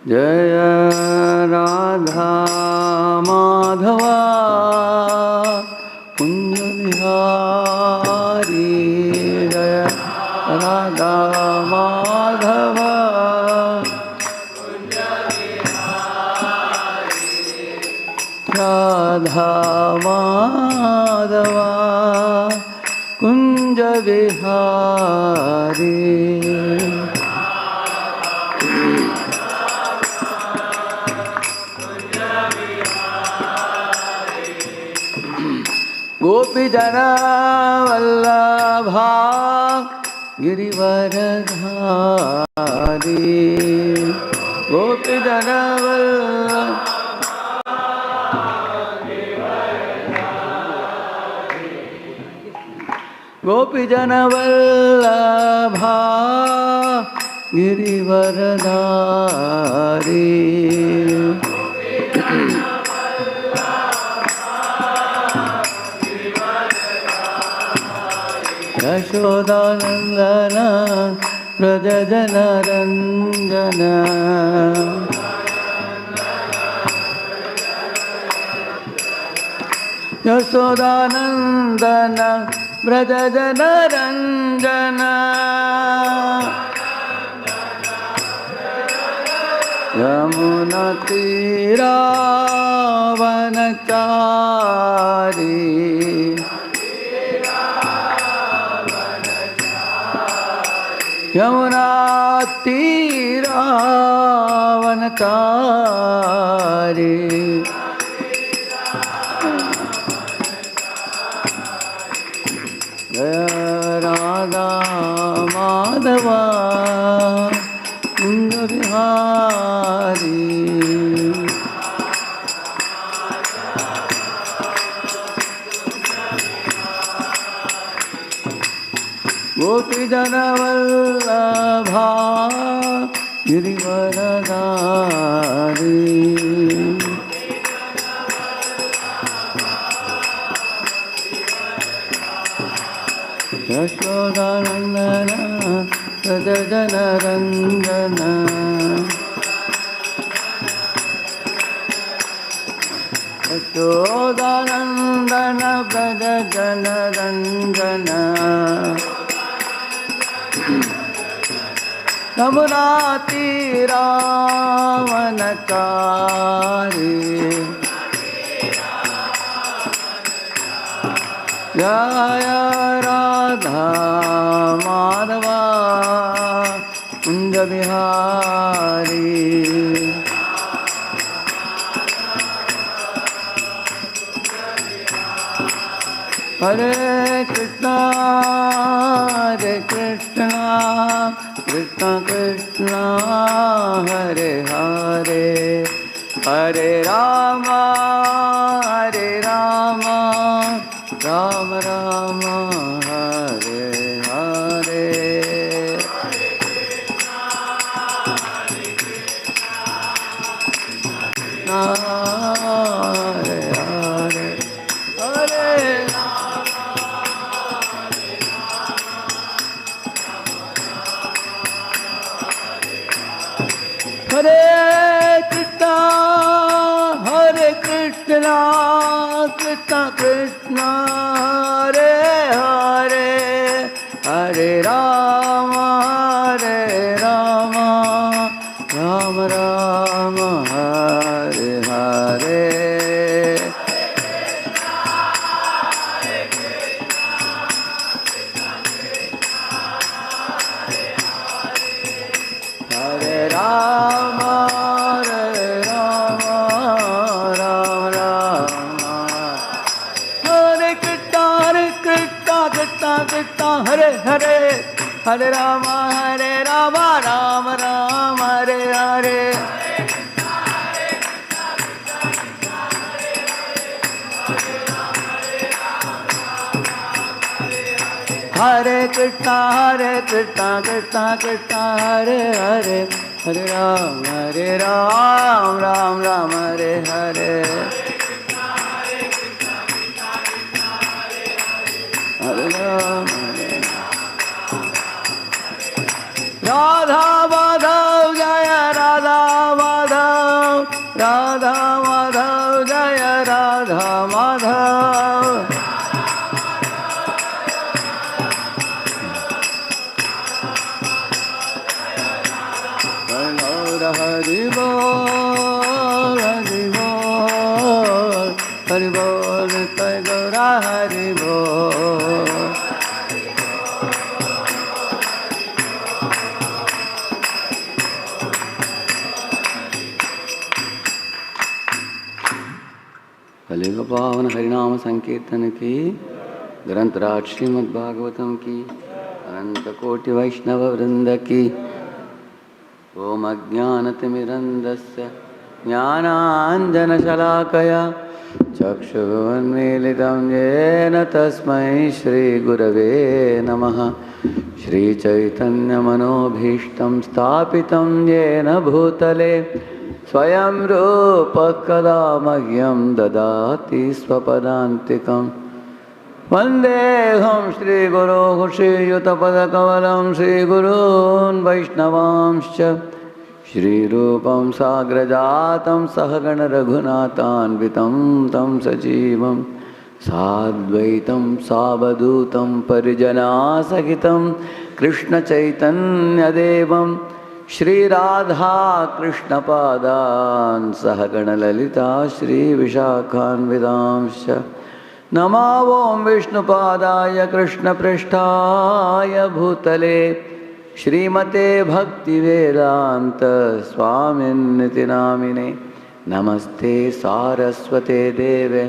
जय राधा माधवा कुंज बिहारी जय राधा माधवा राधा माधवा कुंज बिहारी गोपी जना वल्लभा गिरिवरधारी गोपी जना गोपी जना वल्लभा गिरिवरधारी यशोदानंदन व्रज जनरंजन यशोदानंदन व्रज जनरंजन यमुना तीरावनचारी यमुना तीरावनचारी जय राधा माधवा कुंज बिहारी गोपी जना वल्लभा गिरिवरधारी यशोदानंदन व्रज जनरंजन यशोदानंदन व्रज जनरंजन यमुना तीरावनचारी जय राधा माधवा कुंज बिहारी हरे कृष्णा कृष्ण कृष्ण हरे हरे हरे राम राम राम हरे हरे हरे हरे हरे हरे कृष्णा कृष्ण कृष्ण हरे हरे हरे राम राम राम हरे हरे हरे राम हरे हरे हरे राम राम राम हरे हरे हरे कृष्णा कृष्णा कृष्णा हरे हरे हरे राम राम राम हरे हरे हरे राम राधा माधव जय राधा माधव राधा माधव जय राधा माधव। हरि बोल हरि बोल हरि बोल तय गौरा हरि बोल। कलियुग पावन हरिनाम संकीर्तन की, ग्रंथराज श्रीमद्भागवतम की, अनंत कोटि वैष्णव वृंद की। ओम अज्ञानतिमिरन्धस्य ज्ञानाञ्जनशलाकया चक्षुरुन्मीलितं येन तस्मै श्रीगुरवे नमः। श्रीचैतन्यमनोभीष्टं स्थापितं येन भूतले स्वयं रूपः कदा मह्यं ददाति स्वपदान्तिकम्। वन्देऽहं श्रीगुरोः श्रीयुतपदकमलं श्रीगुरून् वैष्णवांश्च श्रीरूपं साग्रजातं सहगण रघुनाथान्वितं तं सजीवं साद्वैतं सावधूतं परिजनासहितं कृष्णचैतन्यदेवं श्रीराधा कृष्णपादान् सहगण ललिता श्रीविशाखान्वितांश्च। नमो ओं विष्णुपादाय कृष्णपृष्ठाय भूतले श्रीमते भक्तिवेदांत स्वामिन्निति नामिने। नमस्ते सारस्वते देवे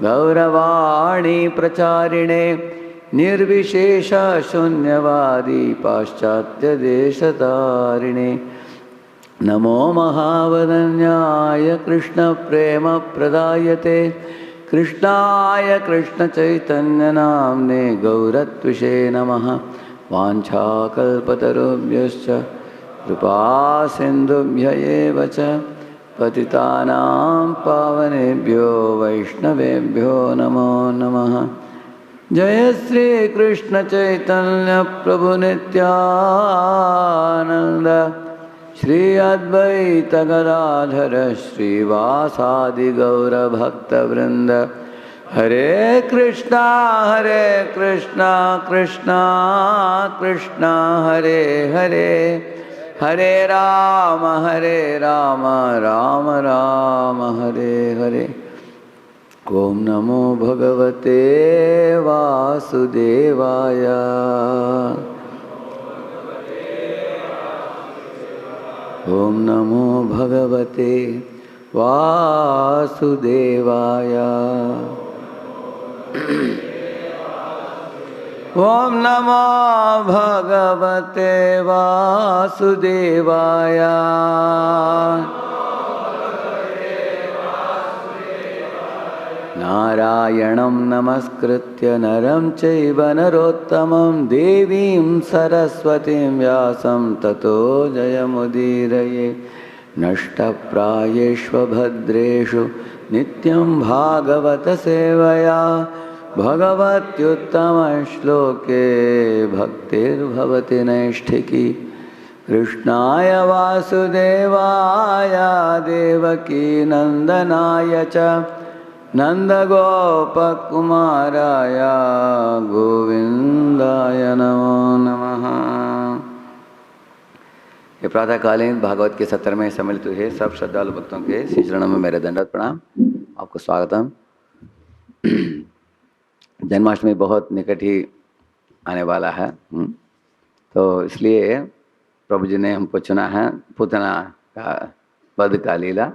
गौरवाणी प्रचारिणे निर्विशेष शून्यवादी पाश्चात्य देशतारिणे। नमो महावदन्याय कृष्ण प्रेम प्रदायते कृष्णाय कृष्ण चैतन्य नाम्ने गौरत्विषे नमः। वाञ्छाकल्पतरुभ्यश्च कृपा सिन्धुभ्य एव च पतितानां पावनेभ्यो वैष्णवेभ्यो नमो नमः। जय श्री कृष्ण चैतन्य प्रभु नित्यानंद श्री अद्वैत गदाधर श्रीवासादि गौर भक्त वृंद। हरे कृष्णा कृष्णा कृष्णा हरे हरे, हरे राम राम राम हरे हरे। ओम नमो भगवते वासुदेवाय। ओम नमो भगवते वासुदेवाय। ओम नमो भगवते वासुदेवाय। नारायणं नमस्कृत्य नरं चैव नरोत्तमं देवीं सरस्वतीं व्यासं ततो जयमुदीरये। नष्टप्रायेष्वभद्रेषु नित्यं भागवत सेवया भगवत्युत्तमश्लोके भक्तिर्भवति नैष्ठिकी। कृष्णाय वासुदेवाय देवकी नंदनाय च नंदगोपकुमाराय गोविंदाय नमो नमः। ये प्रातःकालीन भागवत के 70वें सम्मिलित हुए सब श्रद्धालु भक्तों के श्री चरणों में मेरे दंडवत प्रणाम। आपको स्वागतम। जन्माष्टमी बहुत निकट ही आने वाला है, तो इसलिए प्रभु जी ने हमको चुना है पूतना का वध का लीला।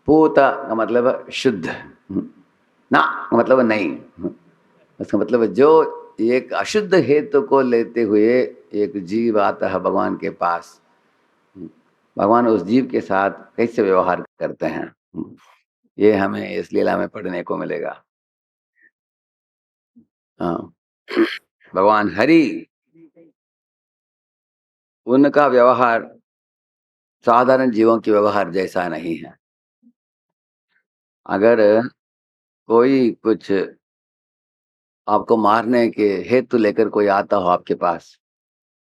पूता का मतलब शुद्ध, ना का मतलब नहीं, उसका मतलब जो एक अशुद्ध हेतु को लेते हुए एक जीव आता है भगवान के पास, भगवान उस जीव के साथ कैसे व्यवहार करते हैं, ये हमें इस लीला में पढ़ने को मिलेगा। हाँ, भगवान हरि उनका व्यवहार साधारण जीवों के व्यवहार जैसा नहीं है। अगर कोई कुछ आपको मारने के हेतु लेकर कोई आता हो आपके पास,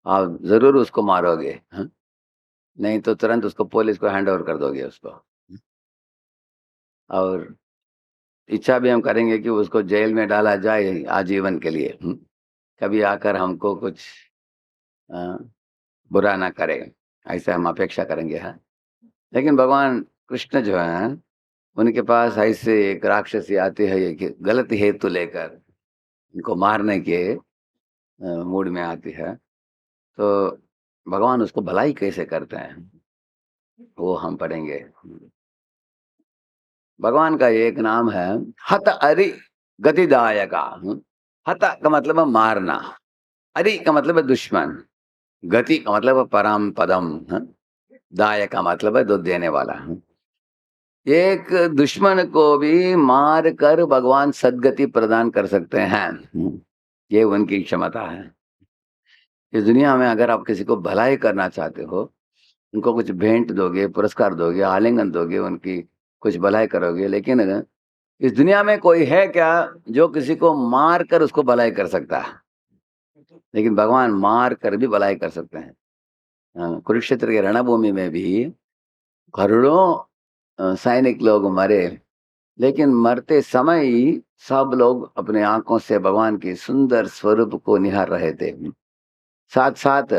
आप जरूर उसको मारोगे, हाँ? नहीं तो तुरंत उसको पुलिस को हैंड ओवर कर दोगे उसको। और इच्छा भी हम करेंगे कि उसको जेल में डाला जाए आजीवन के लिए। कभी आकर हमको कुछ अ, बुरा ना करे, ऐसा हम अपेक्षा करेंगे, हाँ। लेकिन भगवान कृष्ण जो हैं, उनके पास ऐसे एक राक्षसी आती है, एक गलत हेतु लेकर इनको मारने के मूड में आती है। तो भगवान उसको भलाई कैसे करते हैं, वो हम पढ़ेंगे। भगवान का एक नाम है हत अरि गतिदायका। हत का मतलब है मारना, अरि का मतलब है दुश्मन, गति का मतलब है परम पदम, दाय का मतलब है दूध देने वाला। एक दुश्मन को भी मार कर भगवान सद्गति प्रदान कर सकते हैं। ये उनकी क्षमता है। इस दुनिया में अगर आप किसी को भलाई करना चाहते हो, उनको कुछ भेंट दोगे, पुरस्कार दोगे, आलिंगन दोगे, उनकी कुछ भलाई करोगे, लेकिन इस दुनिया में कोई है क्या जो किसी को मार कर उसको भलाई कर सकता है? लेकिन भगवान मार कर भी भलाई कर सकते हैं। कुरुक्षेत्र के रणभूमि में भी करोड़ों सैनिक लोग मरे, लेकिन मरते समय ही सब लोग अपने आंखों से भगवान के सुंदर स्वरूप को निहार रहे थे। साथ साथ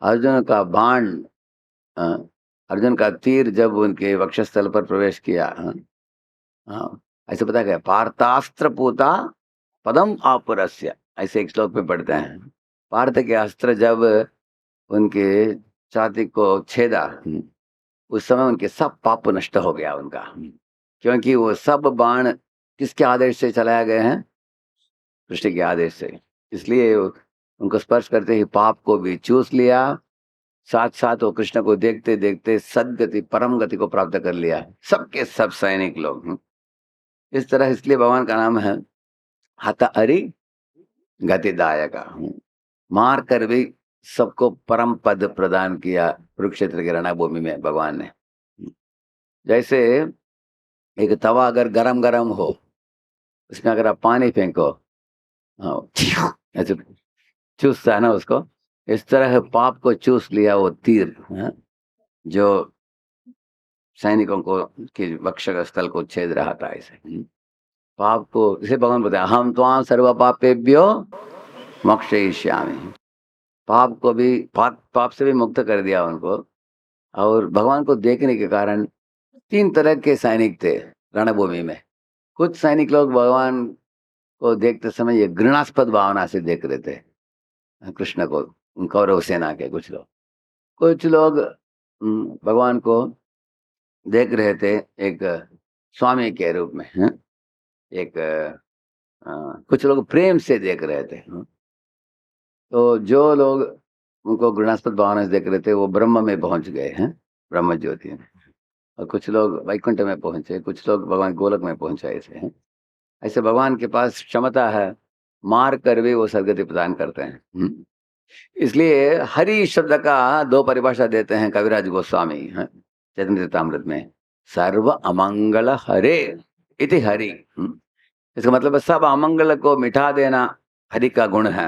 अर्जुन का बाण, अ, अर्जुन का तीर जब उनके वक्षस्थल पर प्रवेश किया, हाँ, ऐसे पता क्या, पार्थास्त्र पूता पदम आपुरस्य, ऐसे एक श्लोक में पढ़ते हैं। पार्थ के अस्त्र जब उनके छाती को छेदा, उस समय उनके सब पाप नष्ट हो गया उनका। क्योंकि वो सब बाण किसके आदेश से चलाए गए हैं? कृष्ण के आदेश से। इसलिए उनको स्पर्श करते ही पाप को भी चूस लिया। साथ साथ वो कृष्ण को देखते देखते सदगति परम गति को प्राप्त कर लिया, सबके सब सैनिक लोग। इस तरह इसलिए भगवान का नाम है हत हरि गतिदायका। मार कर भी सबको परम पद प्रदान किया कुरुक्षेत्र के रणभूमि में भगवान ने। जैसे एक तवा अगर गरम गरम हो, उसमें अगर आप पानी फेंको, हाँ, ऐसे चूसता है ना उसको, इस तरह पाप को चूस लिया वो तीर, जो सैनिकों को के वक्षक स्थल को छेद रहा था। ऐसे पाप को, इसे भगवान बताया, हम त्वां सर्व पापेभ्यो मोक्षयिष्यामि। पाप को भी, पाप से भी मुक्त कर दिया उनको। और भगवान को देखने के कारण 3 तरह के सैनिक थे रणभूमि में। कुछ सैनिक लोग भगवान को देखते समय ये घृणास्पद भावना से देख रहे थे कृष्ण को, कौरव सेना के कुछ लोग। कुछ लोग भगवान को देख रहे थे एक स्वामी के रूप में, एक कुछ लोग प्रेम से देख रहे थे। तो जो लोग उनको घृणास्पद भावना से देख रहे थे वो ब्रह्म में पहुंच गए हैं, ब्रह्म ज्योति में। और कुछ लोग वैकुंठ में पहुंचे, कुछ लोग भगवान गोलक में पहुंचे। ऐसे हैं, ऐसे भगवान के पास क्षमता है, मार कर भी वो सदगति प्रदान करते हैं। इसलिए हरि शब्द का 2 परिभाषा देते हैं कविराज गोस्वामी, चैतन्य चरितामृत में। सर्व अमंगल हरे इति हरि। इसका मतलब है सब अमंगल को मिटा देना हरि का गुण है।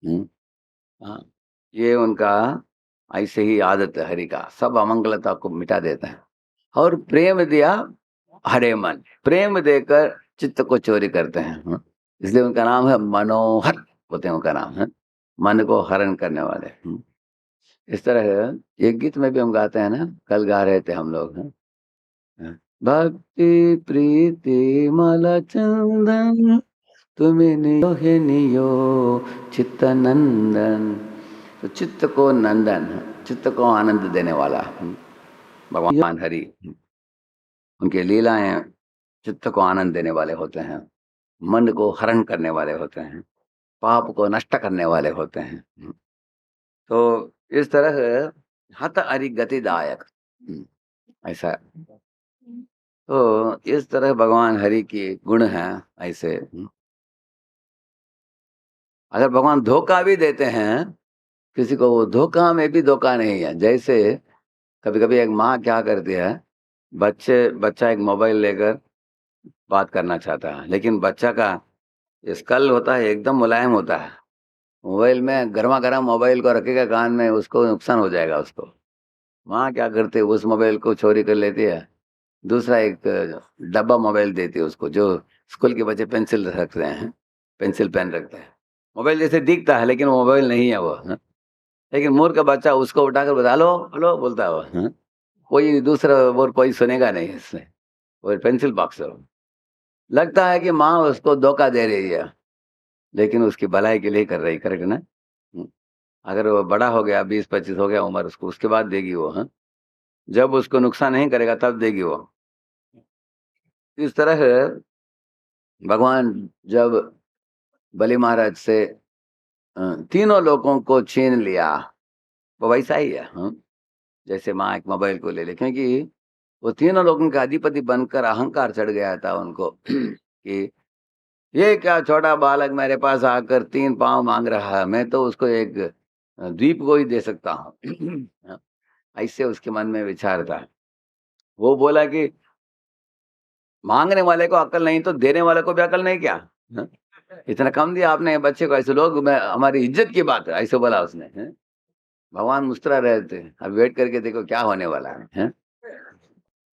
हाँ, ये उनका ऐसे ही आदत है हरि का, सब अमंगलता को मिटा देता है। और प्रेम दिया हरे मन, प्रेम देकर चित्त को चोरी करते हैं। इसलिए उनका नाम है मनोहर, होते हैं उनका नाम है, मन को हरण करने वाले। इस तरह एक गीत में भी हम गाते हैं ना, कल गा रहे थे हम लोग, भक्ति प्रीति मला चंदन तुम्हें नियो चित्त नंदन। तो चित्त को नंदन, चित्त को आनंद देने वाला भगवान हरि, उनके लीलाएं चित्त को आनंद देने वाले होते हैं, मन को हरण करने वाले होते हैं, पाप को नष्ट करने वाले होते हैं। तो इस तरह हत हरि गतिदायक, ऐसा। तो इस तरह भगवान हरि के गुण हैं ऐसे। अगर भगवान धोखा भी देते हैं किसी को, वो धोखा में भी धोखा नहीं है। जैसे कभी कभी एक माँ क्या करती है, बच्चा एक मोबाइल लेकर बात करना चाहता है, लेकिन बच्चा का स्कल होता है एकदम मुलायम होता है, मोबाइल में गर्मा गर्म मोबाइल को रखेगा कान में, उसको नुकसान हो जाएगा उसको। माँ क्या करते, उस मोबाइल को चोरी कर लेती है, दूसरा एक डब्बा मोबाइल देती है उसको, जो स्कूल के बच्चे पेंसिल रखते हैं, पेंसिल पेन रखते हैं। मोबाइल जैसे दिखता है लेकिन वो मोबाइल नहीं है वो, हाँ? लेकिन मूर्ख का बच्चा उसको उठाकर बोलता हेलो हेलो बोलता है वो, हाँ? कोई दूसरा और कोई सुनेगा नहीं इसमें, वो पेंसिल बॉक्स है वो। लगता है कि माँ उसको धोखा दे रही है, लेकिन उसकी भलाई के लिए कर रही, करेक्ट ना? अगर वो बड़ा हो गया, 20-25 हो गया उम्र, उसको उसके बाद देगी वो, हाँ? जब उसको नुकसान नहीं करेगा तब देगी वो। इस तरह भगवान जब बलि महाराज से तीनों लोगों को छीन लिया, वो वैसा ही है, हाँ? जैसे माँ एक मोबाइल को ले ले, क्योंकि वो तीनों लोगों का अधिपति बनकर अहंकार चढ़ गया था उनको कि ये क्या छोटा बालक मेरे पास आकर 3 पाँव मांग रहा है, मैं तो उसको एक द्वीप को ही दे सकता हूँ। हाँ, ऐसे उसके मन में विचार था। वो बोला कि मांगने वाले को अकल नहीं तो देने वाले को भी अकल नहीं क्या? हाँ? इतना कम दिया आपने बच्चे को, ऐसे लोग, मैं हमारी इज्जत की बात है, ऐसे बोला उसने, हैं? भगवान मुस्कुरा रहे थे, अब वेट करके देखो क्या होने वाला है, हैं?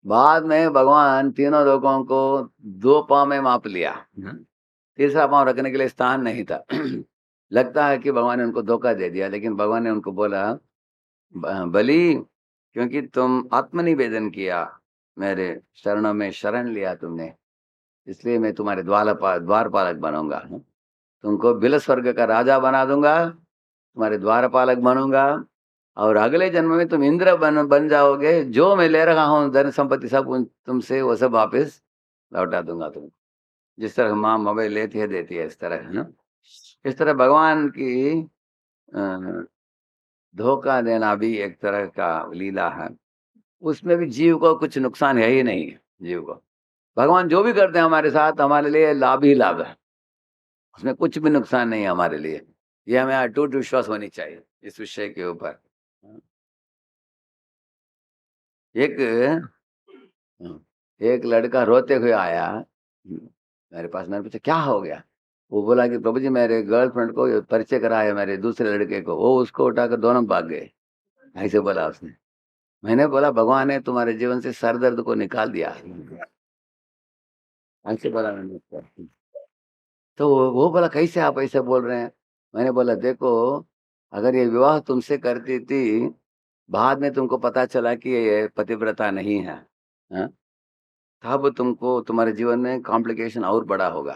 बाद में भगवान तीनों लोगों को 2 पाँव में माप लिया, हैं? तीसरा पाँव रखने के लिए स्थान नहीं था। लगता है कि भगवान ने उनको धोखा दे दिया, लेकिन भगवान ने उनको बोला, बलि, क्योंकि तुम आत्मनिवेदन किया, मेरे शरणों में शरण लिया तुमने, इसलिए मैं तुम्हारे द्वारपालक बनूंगा, हाँ? तुमको बिल स्वर्ग का राजा बना दूंगा, तुम्हारे द्वारपालक बनूंगा, और अगले जन्म में तुम इंद्र बन जाओगे, जो मैं ले रहा हूँ धन संपत्ति सब तुमसे वो सब वापस लौटा दूंगा तुम। जिस तरह माँ मोबाइल लेती है देती है, इस तरह, है ना? इस तरह भगवान की अ, धोखा देना भी एक तरह का लीला है। उसमें भी जीव को कुछ नुकसान है ही नहीं, जीव को भगवान जो भी करते हैं हमारे साथ, हमारे लिए लाभ ही लाभ है, उसमें कुछ भी नुकसान नहीं है हमारे लिए। ये हमें अटूट विश्वास होनी चाहिए इस विषय के ऊपर। एक एक लड़का रोते हुए आया मेरे पास, मैंने पूछा क्या हो गया? वो बोला कि प्रभु जी मेरे गर्लफ्रेंड को परिचय कराया मेरे दूसरे लड़के को, वो उसको उठाकर दोनों भाग गए, ऐसे बोला उसने। मैंने बोला भगवान ने तुम्हारे जीवन से सर दर्द को निकाल दिया, ऐसे बोला मैंने उसको। तो वो बोला कैसे आप ऐसे बोल रहे हैं? मैंने बोला देखो, अगर ये विवाह तुमसे करती थी, बाद में तुमको पता चला कि ये पतिव्रता नहीं है, हाँ? तब तुमको तुम्हारे जीवन में कॉम्प्लिकेशन और बड़ा होगा,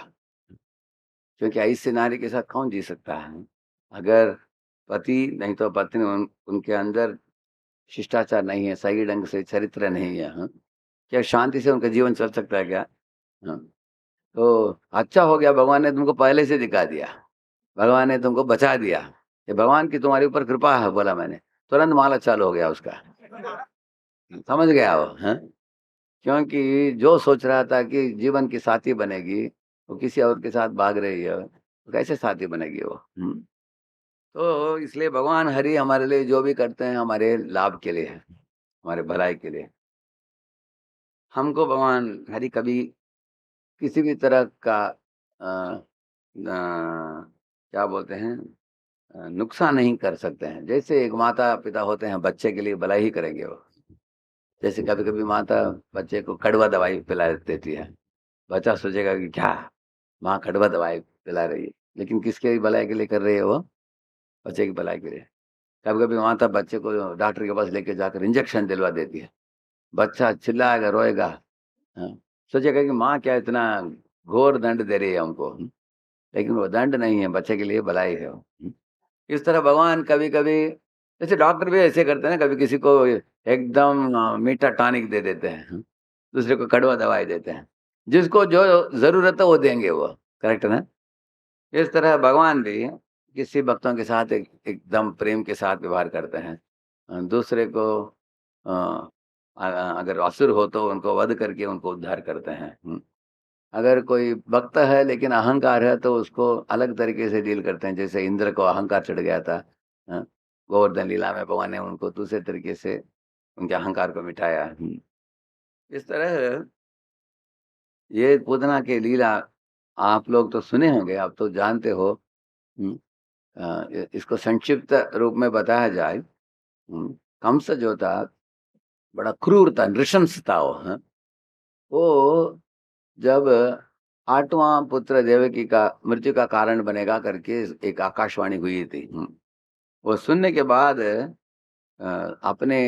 क्योंकि ऐसे नारी के साथ कौन जी सकता है? अगर पति नहीं तो पत्नी, उनके अंदर शिष्टाचार नहीं है, सही ढंग से चरित्र नहीं है, हाँ? क्या शांति से उनका जीवन चल सकता है क्या? हाँ? तो अच्छा हो गया भगवान ने तुमको पहले से दिखा दिया, भगवान ने तुमको बचा दिया, ये भगवान की तुम्हारे ऊपर कृपा है, बोला मैंने। तुरंत माला चालू हो गया उसका, समझ गया वो, हाँ? क्योंकि जो सोच रहा था कि जीवन की साथी बनेगी, वो किसी और के साथ भाग रही है, तो कैसे साथी बनेगी वो? तो इसलिए भगवान हरि हमारे लिए जो भी करते हैं हमारे लाभ के लिए है, हमारे भलाई के लिए। हमको भगवान हरि कभी किसी भी तरह का अ, क्या बोलते हैं, नुकसान नहीं कर सकते हैं। जैसे एक माता पिता होते हैं, बच्चे के लिए भलाई ही करेंगे वो। जैसे कभी कभी माता बच्चे को कड़वा दवाई पिला देती है, बच्चा सोचेगा कि क्या माँ कड़वा दवाई पिला रही है, लेकिन किसके भलाई के लिए कर रही है वो? बच्चे की भलाई के लिए। कभी कभी माता बच्चे को डॉक्टर के पास लेके जाकर इंजेक्शन दिलवा देती है, बच्चा चिल्लाएगा रोएगा, हाँ? सोचेगा कि माँ क्या इतना घोर दंड दे रही है हमको, लेकिन वो दंड नहीं है, बच्चे के लिए भलाई है वो। इस तरह भगवान कभी कभी, जैसे डॉक्टर भी ऐसे करते हैं ना, कभी किसी को एकदम मीठा टॉनिक दे देते हैं, दूसरे को कड़वा दवाई देते हैं, जिसको जो जरूरत है वो देंगे वो, करेक्ट है ना? इस तरह भगवान भी किसी भक्तों के साथ एकदम प्रेम के साथ व्यवहार करते हैं। दूसरे को अ, अगर असुर हो तो उनको वध करके उनको उद्धार करते हैं। अगर कोई भक्त है लेकिन अहंकार है तो उसको अलग तरीके से डील करते हैं, जैसे इंद्र को अहंकार चढ़ गया था, हाँ? गोवर्धन लीला में भगवान ने उनको दूसरे तरीके से उनके अहंकार को मिटाया। इस तरह ये पूतना के लीला आप लोग तो सुने होंगे, आप तो जानते हो। इसको संक्षिप्त रूप में बताया जाए, कंस जो था बड़ा क्रूर था, नृशंस था वो, हाँ? वो जब 8वां पुत्र देवकी का मृत्यु का कारण बनेगा करके एक आकाशवाणी हुई थी, वो सुनने के बाद अपने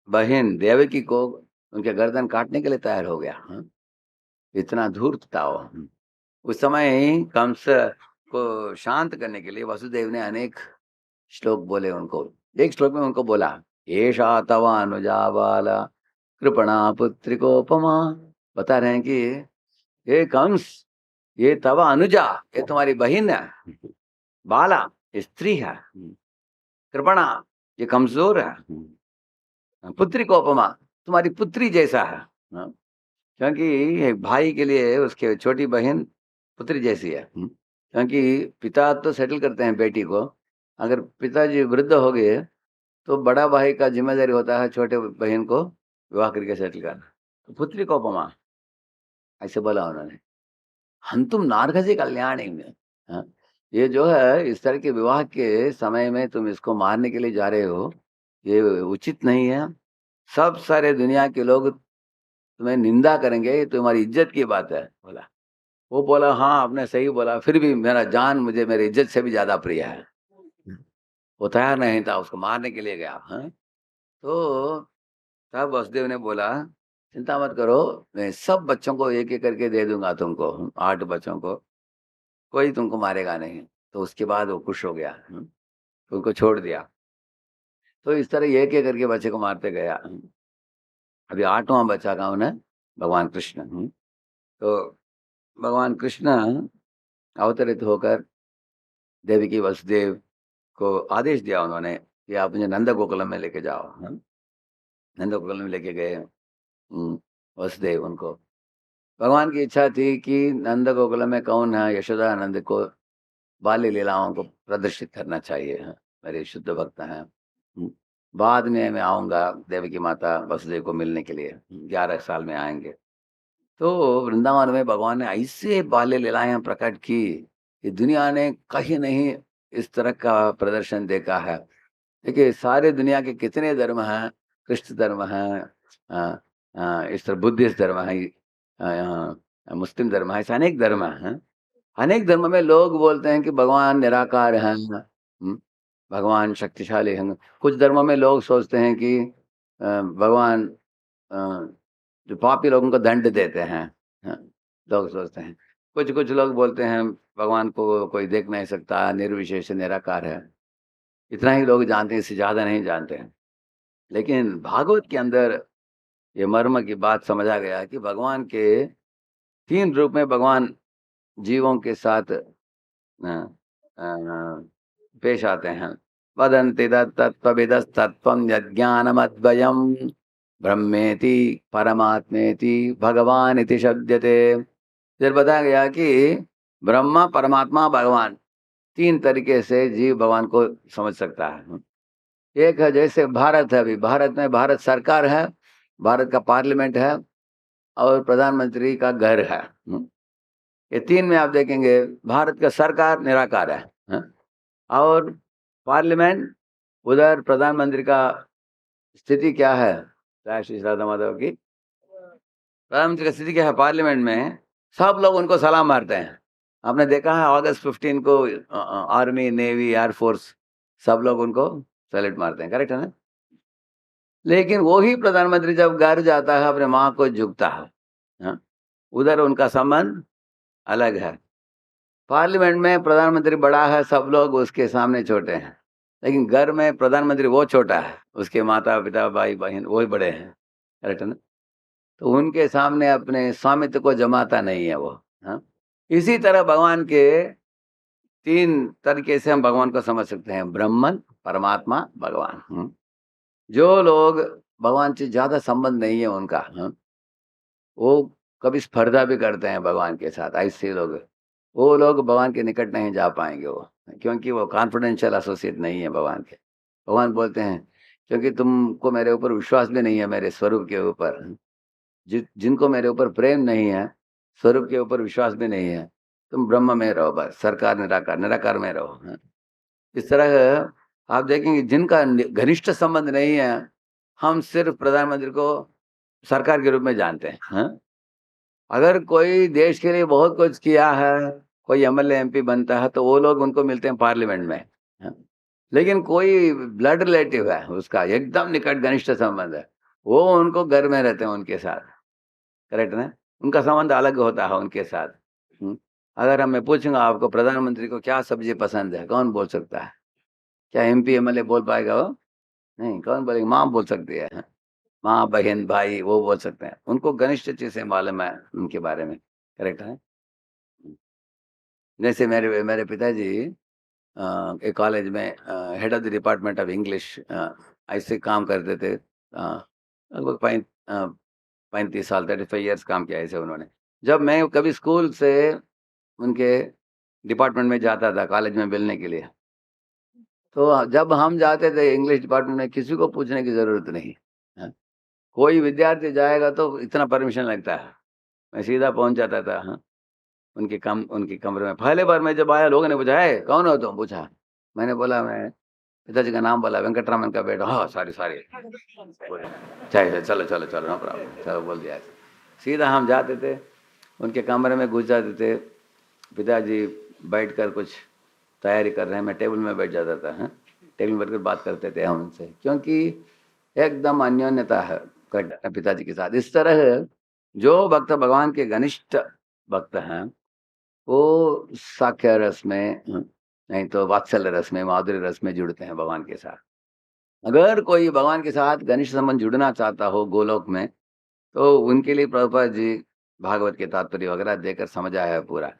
बहन देवकी को उनके गर्दन काटने के लिए तैयार हो गया, हाँ? इतना धूर्त था वो। उस समय कंस को शांत करने के लिए वसुदेव ने अनेक श्लोक बोले उनको। एक श्लोक में उनको बोला, एषा तव अनुजा बाला कृपणा पुत्रिकोपमा। बता रहे हैं कि ये कंस, ये तव अनुजा, ये तुम्हारी बहन है, बाला ये स्त्री है, कृपणा ये कमजोर है, पुत्री को उपमा तुम्हारी पुत्री जैसा है, हाँ? क्योंकि एक भाई के लिए उसके छोटी बहन पुत्री जैसी है, क्योंकि पिता तो सेटल करते हैं बेटी को, अगर पिताजी वृद्ध हो गए तो बड़ा भाई का जिम्मेदारी होता है छोटे बहन को विवाह करके सेटल करना। तो पुत्री को उपमा ऐसे बोला उन्होंने। हंतुम नार्घसी कल्याणी में, हाँ? ये जो है इस तरह के विवाह के समय में तुम इसको मारने के लिए जा रहे हो, ये उचित नहीं है। सब सारे दुनिया के लोग तुम्हें निंदा करेंगे, ये तुम्हारी इज्जत की बात है, बोला। वो बोला, हाँ आपने सही बोला, फिर भी मेरा जान मुझे मेरी इज्जत से भी ज्यादा प्रिय है। वो तैयार नहीं था, उसको मारने के लिए गया, हाँ? तो तब वसुदेव ने बोला, चिंता मत करो, मैं सब बच्चों को एक एक करके दे दूंगा तुमको, 8 बच्चों को, कोई तुमको मारेगा नहीं। तो उसके बाद वो खुश हो गया, तो उनको छोड़ दिया। तो इस तरह एक एक करके बच्चे को मारते गया। अभी 8वां बच्चा कौन है? भगवान कृष्ण। तो भगवान कृष्ण अवतरित होकर देवकी वसुदेव को आदेश दिया उन्होंने कि आप मुझे नंद गोकुलम में लेके जाओ, नंद गोकुलम में लेके गए, वसुदेव उनको। भगवान की इच्छा थी कि नंद गोकुलम में कौन है, यशोदा नंद को बाल्य लीलाओं को प्रदर्शित करना चाहिए, मेरे शुद्ध भक्त हैं। बाद में मैं आऊँगा देवकी माता वसुदेव को मिलने के लिए, 11 साल में आएंगे। तो वृंदावन में भगवान ने ऐसे बाल्य लीलाएं प्रकट की कि दुनिया ने कहीं नहीं इस तरह का प्रदर्शन देखा है। देखिए सारे दुनिया के कितने धर्म हैं, कृष्ण धर्म है, इस तरह बुद्धिस्ट धर्म है, मुस्लिम धर्म है, ऐसे अनेक धर्म हैं। अनेक धर्म में लोग बोलते हैं कि भगवान निराकार हैं, भगवान शक्तिशाली हैं। कुछ धर्मों में लोग सोचते हैं कि भगवान जो पापी लोगों को दंड देते हैं, हाँ, लोग सोचते हैं। कुछ कुछ लोग बोलते हैं भगवान को कोई देख नहीं सकता, निर्विशेष निराकार है। इतना ही लोग जानते हैं, इससे ज्यादा नहीं जानते हैं। लेकिन भागवत के अंदर ये मर्म की बात समझा गया कि भगवान के 3 रूप में भगवान जीवों के साथ अ, अ, पेश आते हैं। वदन्ति तत्त्वविदस्तत्त्वं यज्ञानमद्वयं ब्रह्मेति परमात्मेति भगवान इति शब्दते। फिर बताया गया कि ब्रह्मा, परमात्मा, भगवान 3 तरीके से जीव भगवान को समझ सकता है। एक है जैसे भारत है, अभी भारत में भारत सरकार है, भारत का पार्लियामेंट है और प्रधानमंत्री का घर है। ये 3 में आप देखेंगे भारत का सरकार निराकार है, और पार्लियामेंट, उधर प्रधानमंत्री का स्थिति क्या है, राय श्री राधा माधव की प्रधानमंत्री का स्थिति क्या है पार्लियामेंट में, सब लोग उनको सलाम मारते हैं। आपने देखा है अगस्त 15 को आर्मी, नेवी, एयरफोर्स सब लोग उनको सैल्यूट मारते हैं, करेक्ट है ना? लेकिन वही प्रधानमंत्री जब घर जाता है अपने माँ को झुकता है, हाँ? उधर उनका संबंध अलग है। पार्लियामेंट में प्रधानमंत्री बड़ा है, सब लोग उसके सामने छोटे हैं, लेकिन घर में प्रधानमंत्री वो छोटा है, उसके माता पिता भाई बहन वही बड़े हैं, करेक्ट है ना? तो उनके सामने अपने स्वामित्व को जमाता नहीं है वो, हाँ? इसी तरह भगवान के 3 तरीके से हम भगवान को समझ सकते हैं, ब्रह्मन, परमात्मा, भगवान। जो लोग भगवान से ज्यादा संबंध नहीं है उनका, वो कभी स्पर्धा भी करते हैं भगवान के साथ, ऐसे लोग, वो लोग भगवान के निकट नहीं जा पाएंगे वो, क्योंकि वो कॉन्फिडेंशियल एसोसिएट नहीं है भगवान के। भगवान बोलते हैं क्योंकि तुमको मेरे ऊपर विश्वास भी नहीं है, मेरे स्वरूप के ऊपर, जिनको मेरे ऊपर प्रेम नहीं है, स्वरूप के ऊपर विश्वास भी नहीं है, तुम ब्रह्म में रहो, बस सरकार निराकार, निराकार में रहो, इस तरह आप देखेंगे जिनका घनिष्ठ संबंध नहीं है, हम सिर्फ प्रधानमंत्री को सरकार के रूप में जानते हैं, हाँ? अगर कोई देश के लिए बहुत कुछ किया है, कोई एमएलए एमपी बनता है, तो वो लोग उनको मिलते हैं पार्लियामेंट में, हाँ? लेकिन कोई ब्लड रिलेटिव है उसका, एकदम निकट घनिष्ठ संबंध है, वो उनको घर में रहते हैं उनके साथ, करेक्ट ना? उनका संबंध अलग होता है उनके साथ। अगर मैं पूछूंगा आपको प्रधानमंत्री को क्या सब्जी पसंद है, कौन बोल सकता है? क्या एमपी एमएलए बोल पाएगा वो? नहीं, कौन बोलेगा? माँ बोल सकती है, माँ बहन भाई वो बोल सकते हैं, उनको घनिष्ठ चीजें मालूम है उनके बारे में, करेक्ट है? जैसे मेरे मेरे पिताजी एक कॉलेज में head of the department of English ऐसे काम करते थे, लगभग 35 साल 35 ईयर्स काम किया ऐसे उन्होंने। जब मैं कभी स्कूल से उनके डिपार्टमेंट में जाता था कॉलेज में मिलने के लिए, तो जब हम जाते थे इंग्लिश डिपार्टमेंट में, किसी को पूछने की ज़रूरत नहीं, हाँ। कोई विद्यार्थी जाएगा तो इतना परमिशन लगता है, मैं सीधा पहुँच जाता था, हाँ, उनके कमरे में। पहले बार मैं जब आया, लोगों ने पूछा, "है, कौन हो तुम?" पूछा। मैंने बोला, "मैं" पिताजी का नाम बोला, "वेंकटरामन का बेटा।" "हाँ, सॉरी, सॉरी।" बोले, "चाहिए, चलो, चलो, चलो, नो प्रॉब्लम।" चलो बोल दिया। सीधा हम जाते थे, उनके कमरे में घुस जाते थे। पिताजी बैठकर कुछ तैयारी कर रहे हैं, मैं टेबल में बैठ जाता था, हाँ। टेबल में बैठकर बात करते थे हम उनसे, क्योंकि एकदम अन्योन्यता है पिताजी के साथ। इस तरह जो भक्त भगवान के घनिष्ठ भक्त हैं, वो साक्ष्य रस में, नहीं तो वात्सल्य रस में, माधुर्य रस में जुड़ते हैं भगवान के साथ। अगर कोई भगवान के साथ घनिष्ठ संबंध जुड़ना चाहता हो गोलोक में, तो उनके लिए प्रभुपाद जी भागवत के तात्पर्य वगैरह देकर समझाया है पूरा।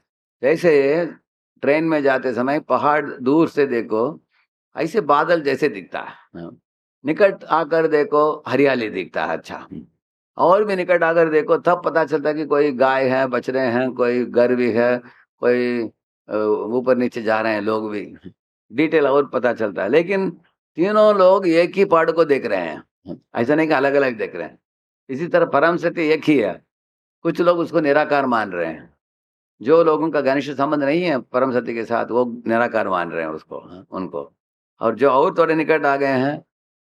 जैसे ट्रेन में जाते समय पहाड़ दूर से देखो, ऐसे बादल जैसे दिखता है, हाँ। निकट आकर देखो हरियाली दिखता है, अच्छा। और भी निकट आकर देखो तब पता चलता है कि कोई गाय है, बछड़े हैं, कोई घर भी है, कोई ऊपर नीचे जा रहे हैं लोग भी, डिटेल और पता चलता है। लेकिन तीनों लोग एक ही पहाड़ को देख रहे हैं, ऐसा नहीं कि अलग अलग देख रहे हैं। इसी तरह परम सत्य एक ही है, कुछ लोग उसको निराकार मान रहे हैं। जो लोगों का घनिष्ठ संबंध नहीं है परम सत्य के साथ, वो निराकार मान रहे हैं उसको, हाँ, उनको। और जो और थोड़े निकट आ गए हैं,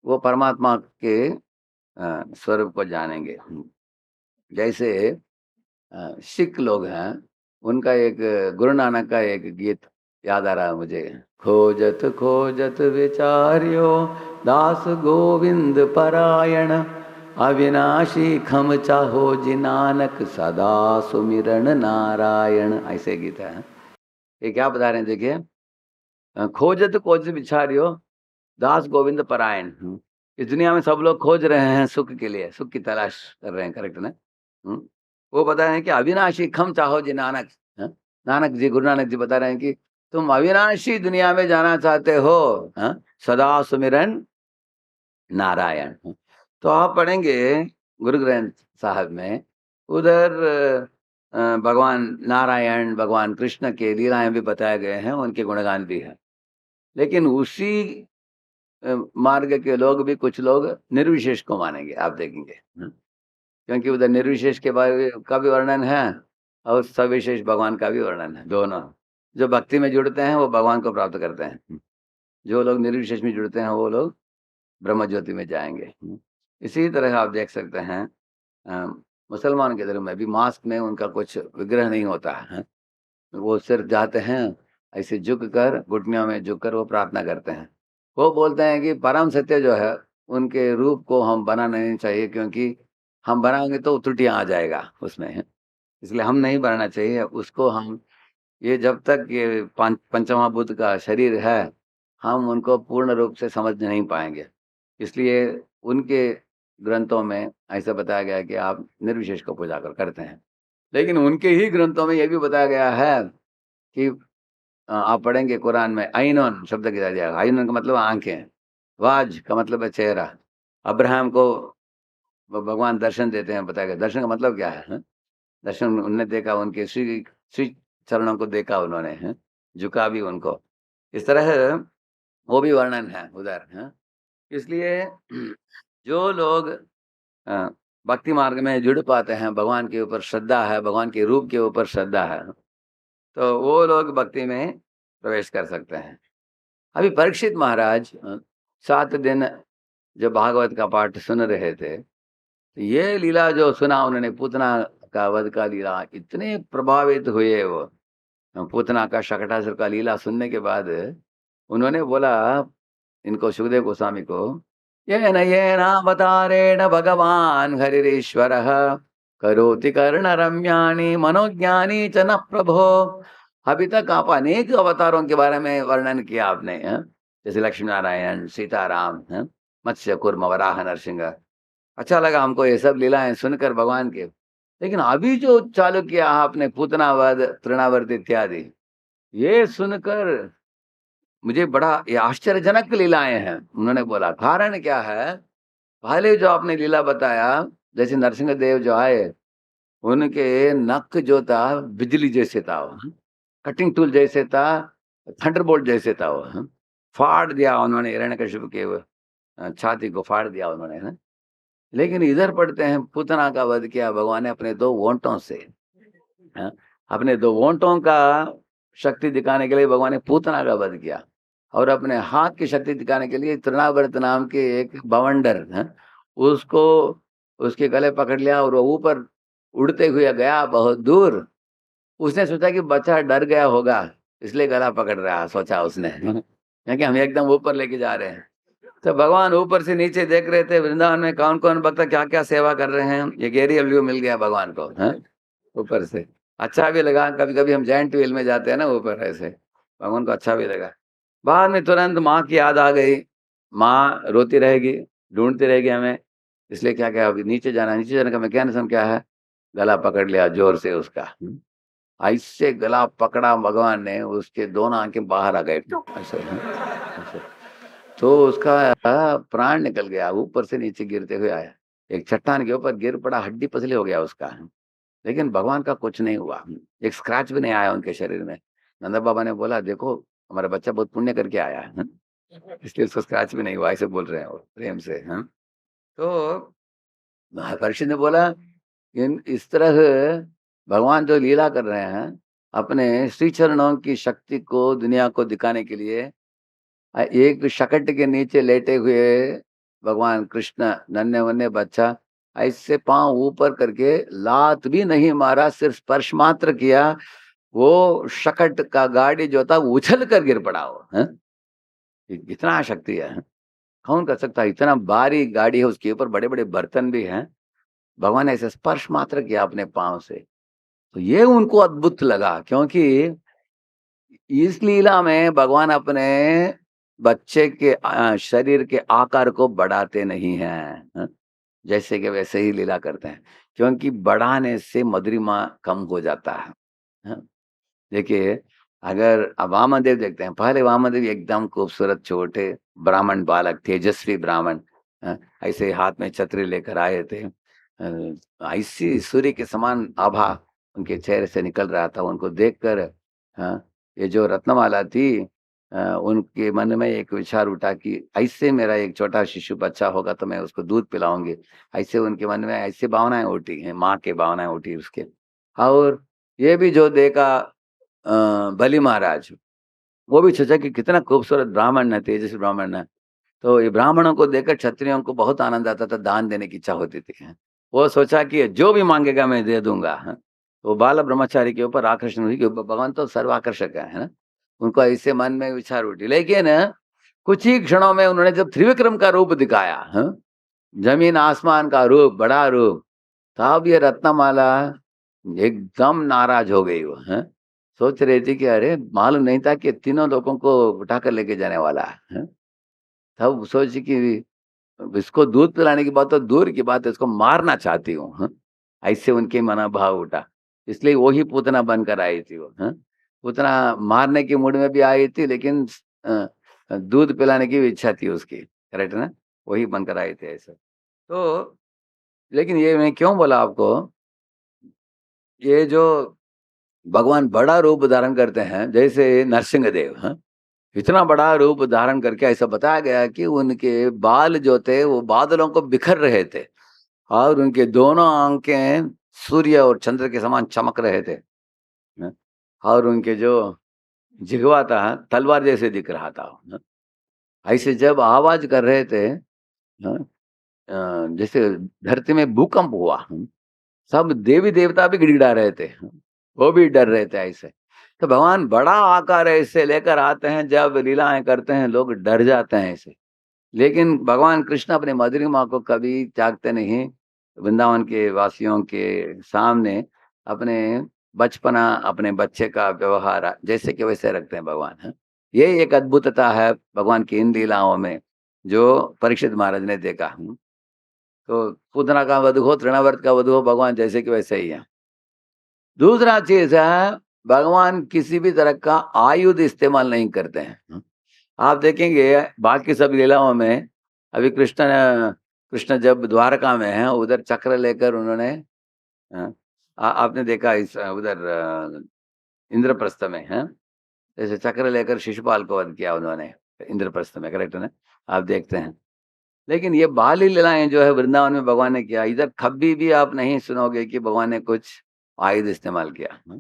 वो परमात्मा के स्वरूप को जानेंगे। जैसे सिख लोग हैं, उनका एक गुरु नानक का एक गीत याद आ रहा है मुझे। खोजत खोजत विचार्यो दास गोविंद परायण, अविनाशी खम चाहो जी नानक सदा सुमिरन नारायण, ऐसे गीत है। ये क्या बता रहे हैं देखिए, खोजत खोजत विचार्यो दास गोविंद परायण। इस दुनिया में सब लोग खोज रहे हैं सुख के लिए, सुख की तलाश कर रहे हैं, करेक्ट ना? वो बता रहे हैं कि अविनाशी खम चाहो जी नानक, हाँ? नानक जी, गुरु नानक जी बता रहे हैं कि तुम अविनाशी दुनिया में जाना चाहते हो, हाँ? सदा सुमिरन नारायण, हाँ? तो आप पढ़ेंगे गुरु ग्रंथ साहब में, उधर भगवान नारायण, भगवान कृष्ण के लीलाएं भी बताए गए हैं, उनके गुणगान भी है। लेकिन उसी मार्ग के लोग भी, कुछ लोग निर्विशेष को मानेंगे, आप देखेंगे, क्योंकि उधर निर्विशेष के बारे का भी वर्णन है और सविशेष भगवान का भी वर्णन है, दोनों। जो भक्ति में जुड़ते हैं वो भगवान को प्राप्त करते हैं, जो लोग निर्विशेष में जुड़ते हैं वो लोग ब्रह्म ज्योति में जाएंगे। इसी तरह आप देख सकते हैं अ, मुसलमान के धर्म में भी मास्क में उनका कुछ विग्रह नहीं होता है, वो सिर्फ जाते हैं ऐसे झुक कर, घुटनों में झुक कर वो प्रार्थना करते हैं। वो बोलते हैं कि परम सत्य जो है, उनके रूप को हम बनाना नहीं चाहिए, क्योंकि हम बनाएंगे तो त्रुटियां आ जाएगा उसमें, इसलिए हम नहीं बनाना चाहिए उसको। हम ये जब तक ये पंचमा बुद्ध का शरीर है, हम उनको पूर्ण रूप से समझ नहीं पाएंगे। इसलिए उनके ग्रंथों में ऐसा बताया गया है कि आप निर्विशेष को पूजा करते हैं। लेकिन उनके ही ग्रंथों में यह भी बताया गया है कि आप पढ़ेंगे कुरान में, आइनोन शब्द गिरा जाएगा। आइनोन का मतलब आंखें, वाज का मतलब है चेहरा। अब्राहम को भगवान दर्शन देते हैं, बताया गया। दर्शन का मतलब क्या है, हाँ? दर्शन उन्होंने देखा, उनके श्री श्री चरणों को देखा उन्होंने, हैं? झुका भी उनको। इस तरह वो भी वर्णन है उधर, हैं? इसलिए जो लोग अ, भक्ति मार्ग में जुड़ पाते हैं, भगवान के ऊपर श्रद्धा है, भगवान के रूप के ऊपर श्रद्धा है, तो वो लोग भक्ति में प्रवेश कर सकते हैं। अभी परीक्षित महाराज 7 दिन जब भागवत का पाठ सुन रहे थे, तो ये लीला जो सुना उन्होंने, पूतना का वध का लीला, इतने प्रभावित हुए वो। पूतना का शकटासुर का लीला सुनने के बाद उन्होंने बोला इनको, सुखदेव गोस्वामी को, येन अवतारेण भगवान हरिरीश्वरः करोति कर्ण रम्याणि मनोज्ञानी च न प्रभो। अभी तक आप अनेक अवतारों के बारे में वर्णन किया आपने, जैसे लक्ष्मी नारायण, सीताराम, मत्स्य कूर्म, वराह, नरसिंह। अच्छा लगा हमको ये सब लीलाएं सुनकर भगवान के। लेकिन अभी जो चालू किया आपने, पूतनावध, तृणावर्त इत्यादि, ये सुनकर मुझे बड़ा ये आश्चर्यजनक लीलाएं हैं। उन्होंने बोला कारण क्या है, पहले जो आपने लीला बताया, जैसे नरसिंह देव जो आए, उनके नक जो था बिजली जैसे था, वो कटिंग टूल जैसे था, थंडरबोल्ट जैसे था वो। फाड़ दिया उन्होंने हिरण्यकशिपु के छाती को, फाड़ दिया उन्होंने, है। लेकिन इधर पढ़ते हैं, पूतना का वध किया भगवान ने अपने 2 वोंटों से। अपने 2 वोंटों का शक्ति दिखाने के लिए भगवान ने पूतना का वध किया, और अपने हाथ की शक्ति दिखाने के लिए तृणावर्त नाम के एक बवंडर है, उसको उसके गले पकड़ लिया और वो ऊपर उड़ते हुए गया बहुत दूर। उसने सोचा कि बच्चा डर गया होगा, इसलिए गला पकड़ रहा, सोचा उसने, क्योंकि हम एकदम ऊपर लेके जा रहे हैं। तो भगवान ऊपर से नीचे देख रहे थे, वृंदावन में कौन कौन भक्त क्या क्या सेवा कर रहे हैं। ये एरियल व्यू मिल गया भगवान को, है ऊपर से। अच्छा भी लगा, कभी कभी हम जॉइंट व्हील में जाते हैं ना ऊपर, ऐसे भगवान को अच्छा भी लगा। बाद में तुरंत माँ की याद आ गई, माँ रोती रहेगी, ढूंढती रहेगी हमें, इसलिए क्या क्या अभी नीचे जाना। नीचे जाने का मैकेनिज्म क्या है, गला पकड़ लिया जोर से उसका, ऐसे गला पकड़ा भगवान ने, उसके दोनों आंखें बाहर आ गए ऐसे, ऐसे। तो उसका प्राण निकल गया, ऊपर से नीचे गिरते हुए आया, एक चट्टान के ऊपर गिर पड़ा, हड्डी पसली हो गया उसका। लेकिन भगवान का कुछ नहीं हुआ, एक स्क्रैच भी नहीं आया उनके शरीर में। नंदा बाबा ने बोला, देखो हमारा बच्चा बहुत पुण्य करके आया है, इसलिए उसको स्क्रैच भी नहीं हुआ, ऐसे बोल रहे हैं वो प्रेम से। तो परीक्षित ने बोला, इस तरह भगवान जो लीला कर रहे हैं, अपने श्री चरणों की शक्ति को दुनिया को दिखाने के लिए, एक शकट के नीचे लेटे हुए भगवान कृष्ण, नन्हे मुन्ने बच्चा, ऐसे पांव ऊपर करके लात भी नहीं मारा, सिर्फ स्पर्श मात्र किया, वो शकट का गाड़ी जो था उछल कर गिर पड़ा वो, है? इतना शक्ति है, कौन कर सकता है? इतना भारी गाड़ी है, उसके ऊपर बड़े बड़े बर्तन भी हैं, भगवान ने ऐसे स्पर्श मात्र किया अपने पांव से। तो ये उनको अद्भुत लगा, क्योंकि इस लीला में भगवान अपने बच्चे के शरीर के आकार को बढ़ाते नहीं हैं, जैसे कि वैसे ही लीला करते हैं, क्योंकि बढ़ाने से मधुरिमा कम हो जाता है। देखिए, अगर अब वामदेव देखते हैं, पहले वामदेव एकदम खूबसूरत छोटे ब्राह्मण बालक, तेजस्वी ब्राह्मण, ऐसे हाथ में छतरी लेकर आए थे, ऐसी सूर्य के समान आभा उनके चेहरे से निकल रहा था। उनको देखकर ये जो रत्नमाला थी, उनके मन में एक विचार उठा कि ऐसे मेरा एक छोटा शिशु बच्चा होगा तो मैं उसको दूध पिलाऊंगी। ऐसे उनके मन में ऐसी भावनाएं उठी हैं, माँ के भावनाएं उठी उसके। और ये भी जो देखा बलि महाराज, वो भी सोचा कि कितना खूबसूरत ब्राह्मण है, तेजस्वी ब्राह्मण है। तो ये ब्राह्मणों को देखकर क्षत्रियों को बहुत आनंद आता था, दान देने की इच्छा होती थी। वो सोचा कि जो भी मांगेगा मैं दे दूंगा। वो बाल ब्रह्मचारी के ऊपर आकर्षण हुई कि भगवान तो सर्वाकर्षक है ना। उनको ऐसे मन में विचार उठी। लेकिन कुछ ही क्षणों में उन्होंने जब त्रिविक्रम का रूप दिखाया, जमीन आसमान का रूप, बड़ा रूप, तब ये रत्नमाला एकदम नाराज हो गई। वो सोच रही थी कि अरे मालूम नहीं था कि तीनों लोगों को उठाकर लेके जाने वाला है। तब सोची कि इसको दूध पिलाने की बात तो दूर की बात है, इसको मारना चाहती हूँ। ऐसे उनके मनोभाव उठा, इसलिए वही पूतना बनकर आई थी वो। पूतना मारने की मूड में भी आई थी, लेकिन दूध पिलाने की भी इच्छा थी उसकी, करेक्ट ना, वही बनकर आई थी ऐसे। तो लेकिन ये मैं क्यों बोला आपको, ये जो भगवान बड़ा रूप धारण करते हैं, जैसे नरसिंह देव, इतना बड़ा रूप धारण करके ऐसा बताया गया कि उनके बाल जो थे वो बादलों को बिखर रहे थे, और उनके दोनों आंखें सूर्य और चंद्र के समान चमक रहे थे। और उनके जो जिघवा था तलवार जैसे दिख रहा था। ऐसे जब आवाज कर रहे थे, जैसे धरती में भूकंप हुआ, सब देवी देवता भी गिड़गिड़ा रहे थे, वो भी डर रहे थे ऐसे। तो भगवान बड़ा आकार ऐसे लेकर आते हैं, जब लीलाएं करते हैं लोग डर जाते हैं ऐसे। लेकिन भगवान कृष्ण अपने मधुरिमा को कभी त्यागते नहीं। वृंदावन के वासियों के सामने अपने बचपना, अपने बच्चे का व्यवहार जैसे कि वैसे रखते हैं भगवान, है। ये एक अद्भुतता है भगवान की इन लीलाओं में, जो परीक्षित महाराज ने देखा। तो पूतना का वध हो, तृणावर्त का वध हो, भगवान जैसे कि वैसे ही है। दूसरा चीज है, भगवान किसी भी तरह का आयुध इस्तेमाल नहीं करते हैं। आप देखेंगे बाकी सब लीलाओं में, अभी कृष्ण जब द्वारका में है, उधर चक्र लेकर उन्होंने, आपने देखा इस उधर इंद्रप्रस्थ में है, जैसे चक्र लेकर शिशुपाल को वध किया उन्होंने इंद्रप्रस्थ में, करेक्ट है ना? आप देखते हैं। लेकिन ये बाली लीलाएं जो है वृंदावन में भगवान ने किया, इधर कभी भी आप नहीं सुनोगे कि भगवान ने कुछ आयुध इस्तेमाल किया।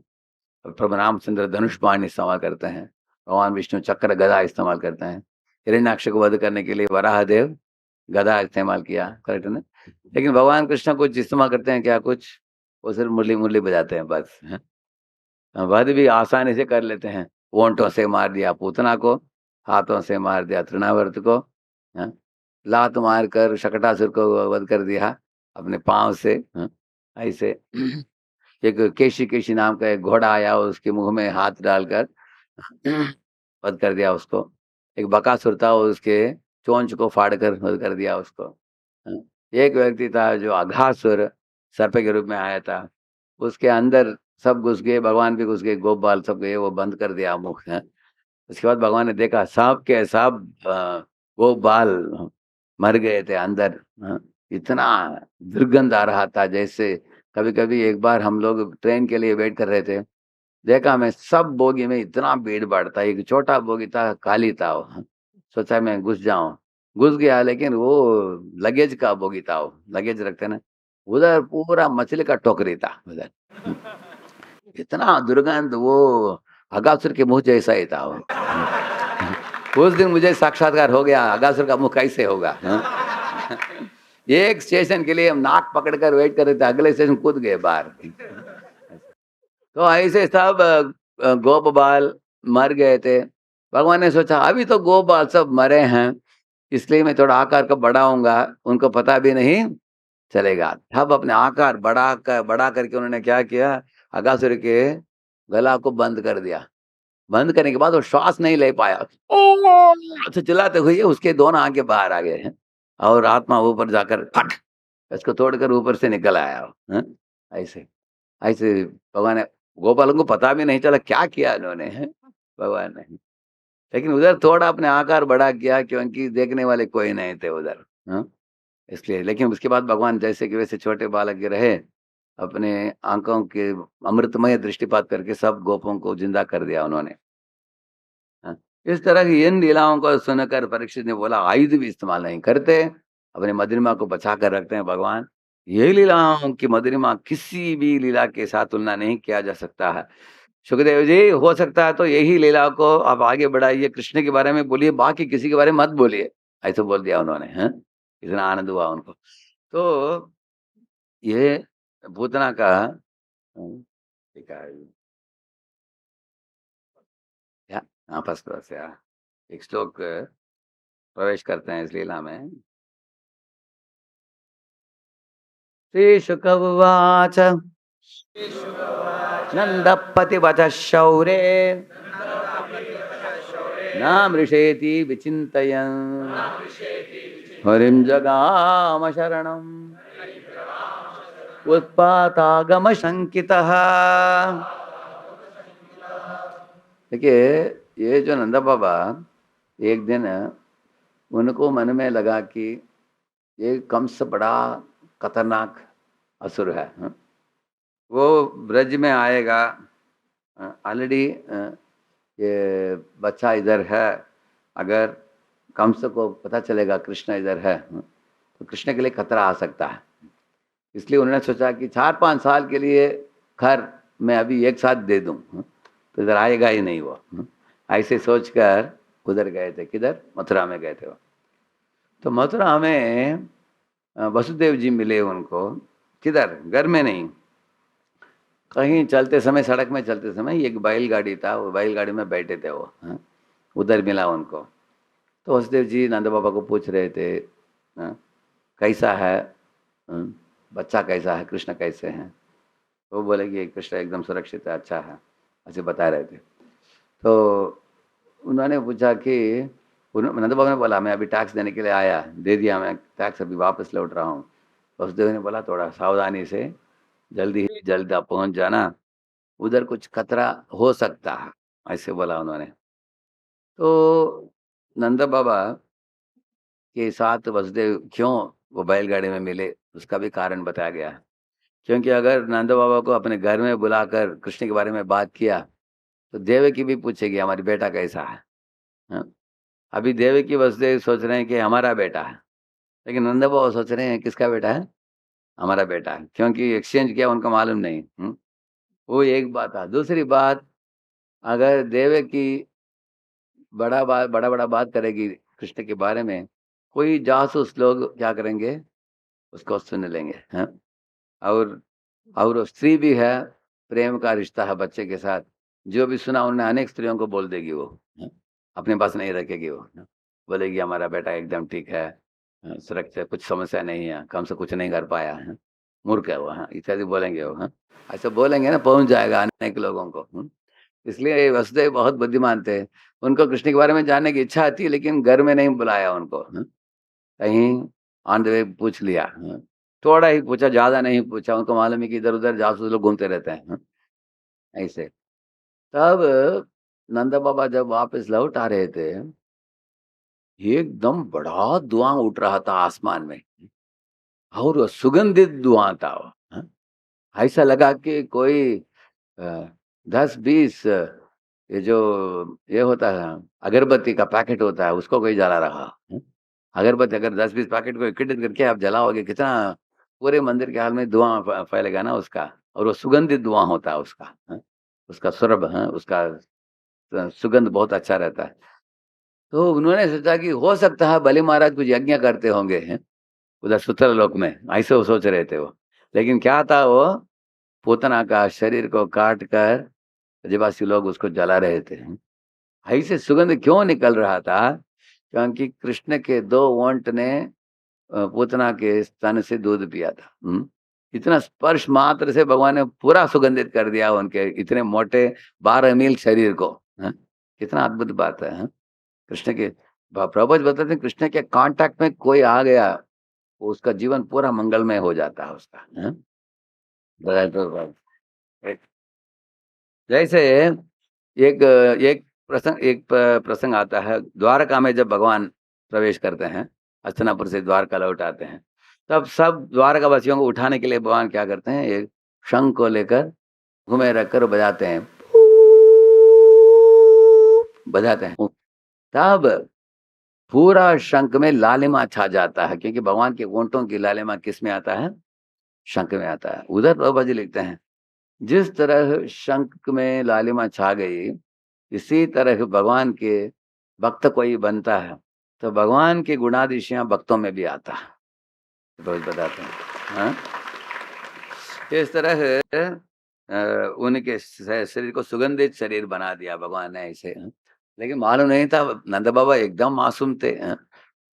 प्रभु रामचंद्र धनुष बाण इस्तेमाल करते हैं, भगवान विष्णु चक्र गदा इस्तेमाल करते हैं, हिरण्याक्ष को वध करने के लिए वराहदेव गदा इस्तेमाल किया, करेक्ट है ना? लेकिन भगवान कृष्ण कुछ इस्तेमाल करते हैं क्या? कुछ, वो सिर्फ मुरली मुरली बजाते हैं बस, है। वध भी आसानी से कर लेते हैं, ओंठों से मार दिया पूतना को, हाथों से मार दिया तृणावर्त को, है? लात मार कर शकटासुर को वध कर दिया अपने पांव से, है? ऐसे एक केशी केशी नाम का एक घोड़ा आया, उसके मुंह में हाथ डालकर वध कर दिया उसको। एक बकासुर था, उसके चोंच को फाड़ कर वध कर दिया उसको। हाँ। एक व्यक्ति था जो अघासुर सर्प के रूप में आया था, उसके अंदर सब घुस गए, भगवान भी घुस गए, गोपाल सब गए, वो बंद कर दिया मुख, है। उसके बाद भगवान ने देखा सब के सब गोपाल मर गए थे अंदर, हाँ। इतना दुर्गंध आ रहा था, जैसे कभी कभी एक बार हम लोग ट्रेन के लिए वेट कर रहे थे, देखा मैं सब बोगी में इतना भीड़ भाड़ था, एक छोटा बोगी था, खाली था वो, हाँ। सोचा मैं घुस जाऊं, घुस गया, लेकिन वो लगेज का बोगी था, वो लगेज रखते ना, उधर पूरा मछली का टोकरी था उधर। इतना दुर्गंध, वो अगासुर के मुंह जैसा ही था वो। उस दिन मुझे साक्षात्कार हो गया, अगासुर का मुंह कैसे होगा, हाँ? एक स्टेशन के लिए हम नाक पकड़कर वेट कर रहे थे, अगले स्टेशन कूद गए बाहर। तो ऐसे सब गोप बाल मर गए थे। भगवान ने सोचा अभी तो गोप बाल सब मरे हैं, इसलिए मैं थोड़ा आकार का बढ़ाऊंगा, उनको पता भी नहीं चलेगा। तब अपने आकार बढ़ा करके उन्होंने क्या किया, अगासुर के गला को बंद कर दिया। बंद करने के बाद वो श्वास नहीं ले पाया, तो चिल्लाते हुए उसके दोनों आंखें बाहर आ गए हैं, और आत्मा ऊपर जाकर फट इसको तोड़कर ऊपर से निकल आया, हैं? ऐसे ऐसे भगवान ने, गोपालों को पता भी नहीं चला क्या किया इन्होंने, हैं? भगवान ने, लेकिन उधर थोड़ा अपने आकार बड़ा किया, क्योंकि देखने वाले कोई नहीं थे उधर, हाँ? इसलिए। लेकिन उसके बाद भगवान जैसे कि वैसे छोटे बालक के रहे, अपने आंखों के अमृतमय दृष्टिपात करके सब गोपों को जिंदा कर दिया उन्होंने, हाँ। इस तरह की इन लीलाओं को सुनकर परीक्षित ने बोला आयुध भी इस्तेमाल नहीं करते, अपने मधुरिमा को बचा कर रखते हैं भगवान। ये लीलाओं की मधुरिमा किसी भी लीला के साथ तुलना नहीं किया जा सकता है। सुखदेव जी, हो सकता है तो यही लीला को आप आगे बढ़ाइए, कृष्ण के बारे में बोलिए, बाकी किसी के बारे में मत बोलिए, ऐसा बोल दिया उन्होंने, हैं? इतना आनंद हुआ उनको। तो ये पूतना का, ठीक है, या हाँ, फर्स्ट क्लास या एक श्लोक प्रवेश करते हैं इस लीला में। श्री शुक उवाच नंद पतिवच शौरे न मृषेति विचिन्तयन् हरिं जगाम शरणम् उत्पातागम शंकितः। देखिए, ये जो नंदा बाबा, एक दिन उनको मन में लगा कि ये कंस बड़ा खतरनाक असुर है, हाँ? वो ब्रज में आएगा, ऑलरेडी ये बच्चा इधर है, अगर कंस को पता चलेगा कृष्ण इधर है, तो कृष्ण के लिए खतरा आ सकता है। इसलिए उन्होंने सोचा कि 4-5 साल के लिए खैर मैं अभी एक साथ दे दूं, तो इधर आएगा ही नहीं वो। ऐसे सोचकर उधर गए थे, किधर, मथुरा में गए थे वो। तो मथुरा में वसुदेव जी मिले उनको, किधर, घर में नहीं, कहीं चलते समय, सड़क में चलते समय एक बैलगाड़ी था, वो बैलगाड़ी में बैठे थे वो, हाँ? उधर मिला उनको। तो वसुदेव जी नंद बाबा को पूछ रहे थे, हाँ? कैसा है, हाँ? बच्चा कैसा है, कृष्ण कैसे हैं। तो वो बोले कि कृष्ण एकदम सुरक्षित है, अच्छा है, ऐसे बता रहे थे। तो उन्होंने पूछा कि नंद बाबा ने बोला मैं अभी टैक्स देने के लिए आया, दे दिया मैं टैक्स, अभी वापस लौट रहा हूँ। वसुदेव ने बोला थोड़ा सावधानी से, जल्दी ही जल्द आप पहुंच जाना, उधर कुछ खतरा हो सकता है, ऐसे बोला उन्होंने। तो नंद बाबा के साथ वसुदेव क्यों वो बैलगाड़ी में मिले, उसका भी कारण बताया गया है। क्योंकि अगर नंद बाबा को अपने घर में बुलाकर कृष्ण के बारे में बात किया तो देवकी भी पूछेगी हमारी बेटा कैसा है, हाँ? अभी देवकी वसुदेव सोच रहे हैं कि हमारा बेटा है, लेकिन नंद बाबा सोच रहे हैं किसका बेटा है, हमारा बेटा है, क्योंकि एक्सचेंज किया उनको मालूम नहीं। वो एक बात है। दूसरी बात, अगर देवकी बड़ा बड़ा बात करेगी कृष्ण के बारे में, कोई जासूस लोग क्या करेंगे, उसको सुन लेंगे, हैं? और वो स्त्री भी है, प्रेम का रिश्ता है बच्चे के साथ, जो भी सुना उन्हें अनेक स्त्रियों को बोल देगी वो, हैं? अपने पास नहीं रखेगी वो, हैं? बोलेगी हमारा बेटा एकदम ठीक है, सुरक्षित, कुछ समस्या नहीं है, कम से कुछ नहीं कर पाया है, मूर्ख है वो, हाँ, इत्यादि बोलेंगे वो, हाँ? ऐसा बोलेंगे ना, पहुंच जाएगा अनेक लोगों को। इसलिए ये वसुदेव बहुत बुद्धिमान थे, उनको कृष्ण के बारे में जानने की इच्छा थी, लेकिन घर में नहीं बुलाया उनको, हाँ? कहीं ऑन द वे पूछ लिया, हाँ? थोड़ा ही पूछा, ज्यादा नहीं पूछा, उनको मालूम है कि इधर उधर जासूस लोग घूमते रहते हैं, हाँ? ऐसे। तब नंद बाबा जब वापस लौट आ रहे थे, एकदम बड़ा धुआं उठ रहा था आसमान में, और वो सुगंधित धुआं था वो, हाँ? ऐसा लगा कि कोई 10-20 ये जो ये होता है अगरबत्ती का पैकेट होता है, उसको कोई जला रहा, अगरबत्ती अगर 10-20 पैकेट को एकत्रित करके आप जलाओगे, कितना पूरे मंदिर के हाल में धुआं फैलेगा ना उसका, और वो सुगंधित धुआं होता है उसका, उसका सुरभ, उसका सुगंध बहुत अच्छा रहता है। तो उन्होंने सोचा कि हो सकता है बलि महाराज कुछ यज्ञ करते होंगे, उधर सुतल लोक में, ऐसे वो सोच रहे थे वो। लेकिन क्या था वो, पूतना का शरीर को काट कर आदिवासी लोग उसको जला रहे थे। ऐसे सुगंध क्यों निकल रहा था, क्योंकि कृष्ण के 2 ओंठ ने पूतना के स्तन से दूध पिया था। इतना स्पर्श मात्र से भगवान ने पूरा सुगंधित कर दिया उनके इतने मोटे 12 मील शरीर को, हैं? कितना अद्भुत बात है, हैं? कृष्ण के प्रभुपाद बताते हैं, कृष्ण के कांटेक्ट में कोई आ गया, उसका जीवन पूरा मंगलमय हो जाता है उसका, हैं? बताए प्रभुपाद। जैसे एक प्रसंग आता है, द्वारका में जब भगवान प्रवेश करते हैं, हस्तिनापुर से द्वारका लौट आते हैं, तब सब द्वारका वासियों को उठाने के लिए भगवान क्या करते हैं, एक शंख को लेकर घुमे रखकर बजाते हैं, बजाते हैं। तब पूरा शंख में लालिमा छा जाता है, क्योंकि भगवान के ओंठों की लालिमा किस में आता है, शंख में आता है। उधर प्रभुपा जी लिखते हैं, जिस तरह शंख में लालिमा छा गई, इसी तरह भगवान के भक्त कोई बनता है तो भगवान की गुणादिशियां भक्तों में भी आता है, रोज बताते हैं, हाँ? इस तरह उनके शरीर को सुगंधित शरीर बना दिया भगवान ने ऐसे, हाँ? लेकिन मालूम नहीं था, नंद बाबा एकदम मासूम थे, हाँ?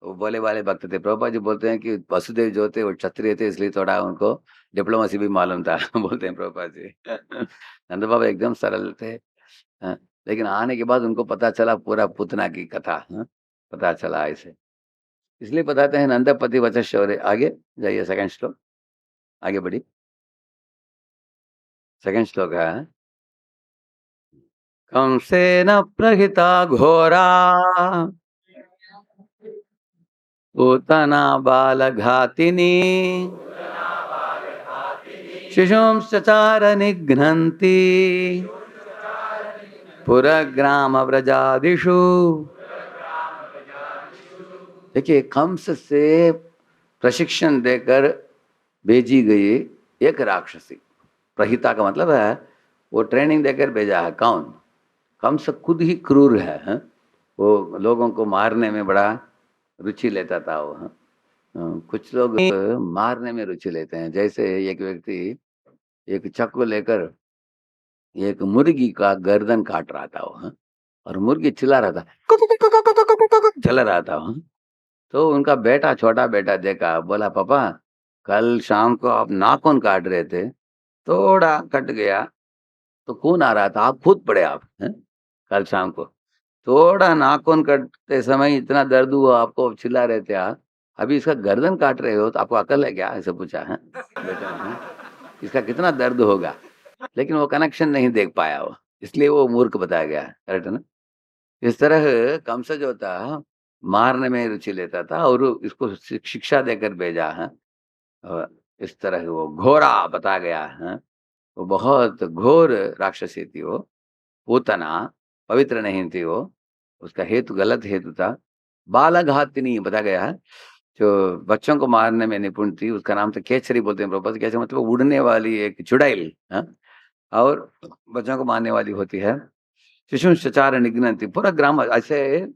वो बोले वाले भक्त थे। प्रभुपाद जी बोलते हैं कि वसुदेव जो थे वो क्षत्रिय थे, इसलिए थोड़ा उनको डिप्लोमेसी भी मालूम था बोलते हैं प्रभुपाद जी नंद बाबा एकदम सरल थे, हाँ? लेकिन आने के बाद उनको पता चला पूरा पूतना की कथा, हाँ? पता चला ऐसे। इसलिए बताते हैं नंदपति वच शौर्य। आगे जाइए, सेकंड श्लोक, आगे बढ़ी, सेकंड श्लोक है, कंसेन प्रहिता घोरा पूतना बालघातिनी शिशुंश्चचार निघ्नन्ति पुरग्राम व्रजादिषु। देखिए, कंस से प्रशिक्षण देकर भेजी गई एक राक्षसी, प्रहिता का मतलब है वो ट्रेनिंग देकर भेजा है, कौन, कंस खुद ही क्रूर है, हाँ? वो लोगों को मारने में बड़ा रुचि लेता था वो, हाँ? कुछ लोग मारने में रुचि लेते हैं। जैसे एक व्यक्ति एक चाकू लेकर एक मुर्गी का गर्दन काट रहा था वो, हाँ? और मुर्गी चिल्ला रहा था, चला रहा था, हाँ? तो उनका बेटा, छोटा बेटा देखा, बोला पापा कल शाम को आप नाखून काट रहे थे, थोड़ा कट गया तो खून आ रहा था, आप खुद पड़े आप, हैं? कल शाम को थोड़ा नाखून कटते समय इतना दर्द हुआ आपको, अब चिल्ला रहे थे आप, अभी इसका गर्दन काट रहे हो तो आपको अकल है क्या? ऐसे पूछा है बेटा, हैं? इसका कितना दर्द होगा। लेकिन वो कनेक्शन नहीं देख पाया वो, इसलिए वो मूर्ख बताया गया है, करेक्ट है ना? इस तरह कंस जो था मारने में रुचि लेता था और इसको शिक्षा देकर भेजा है। अ, इस तरह वो घोरा बताया गया है। वो बहुत घोर राक्षसी थी वो, पूतना, पवित्र नहीं थी वो, उसका हेतु गलत हेतु था। बालघातिनी बताया गया है, जो बच्चों को मारने में निपुण थी, उसका नाम था केचरी बोलते हैं प्रभुपाद। कैसे मतलब उड़ने वाली एक चुड़ैल, हाँ? और बच्चों को मारने वाली होती है। शिशु सचार निघ्नन्ति, पूरा ग्राम ऐसे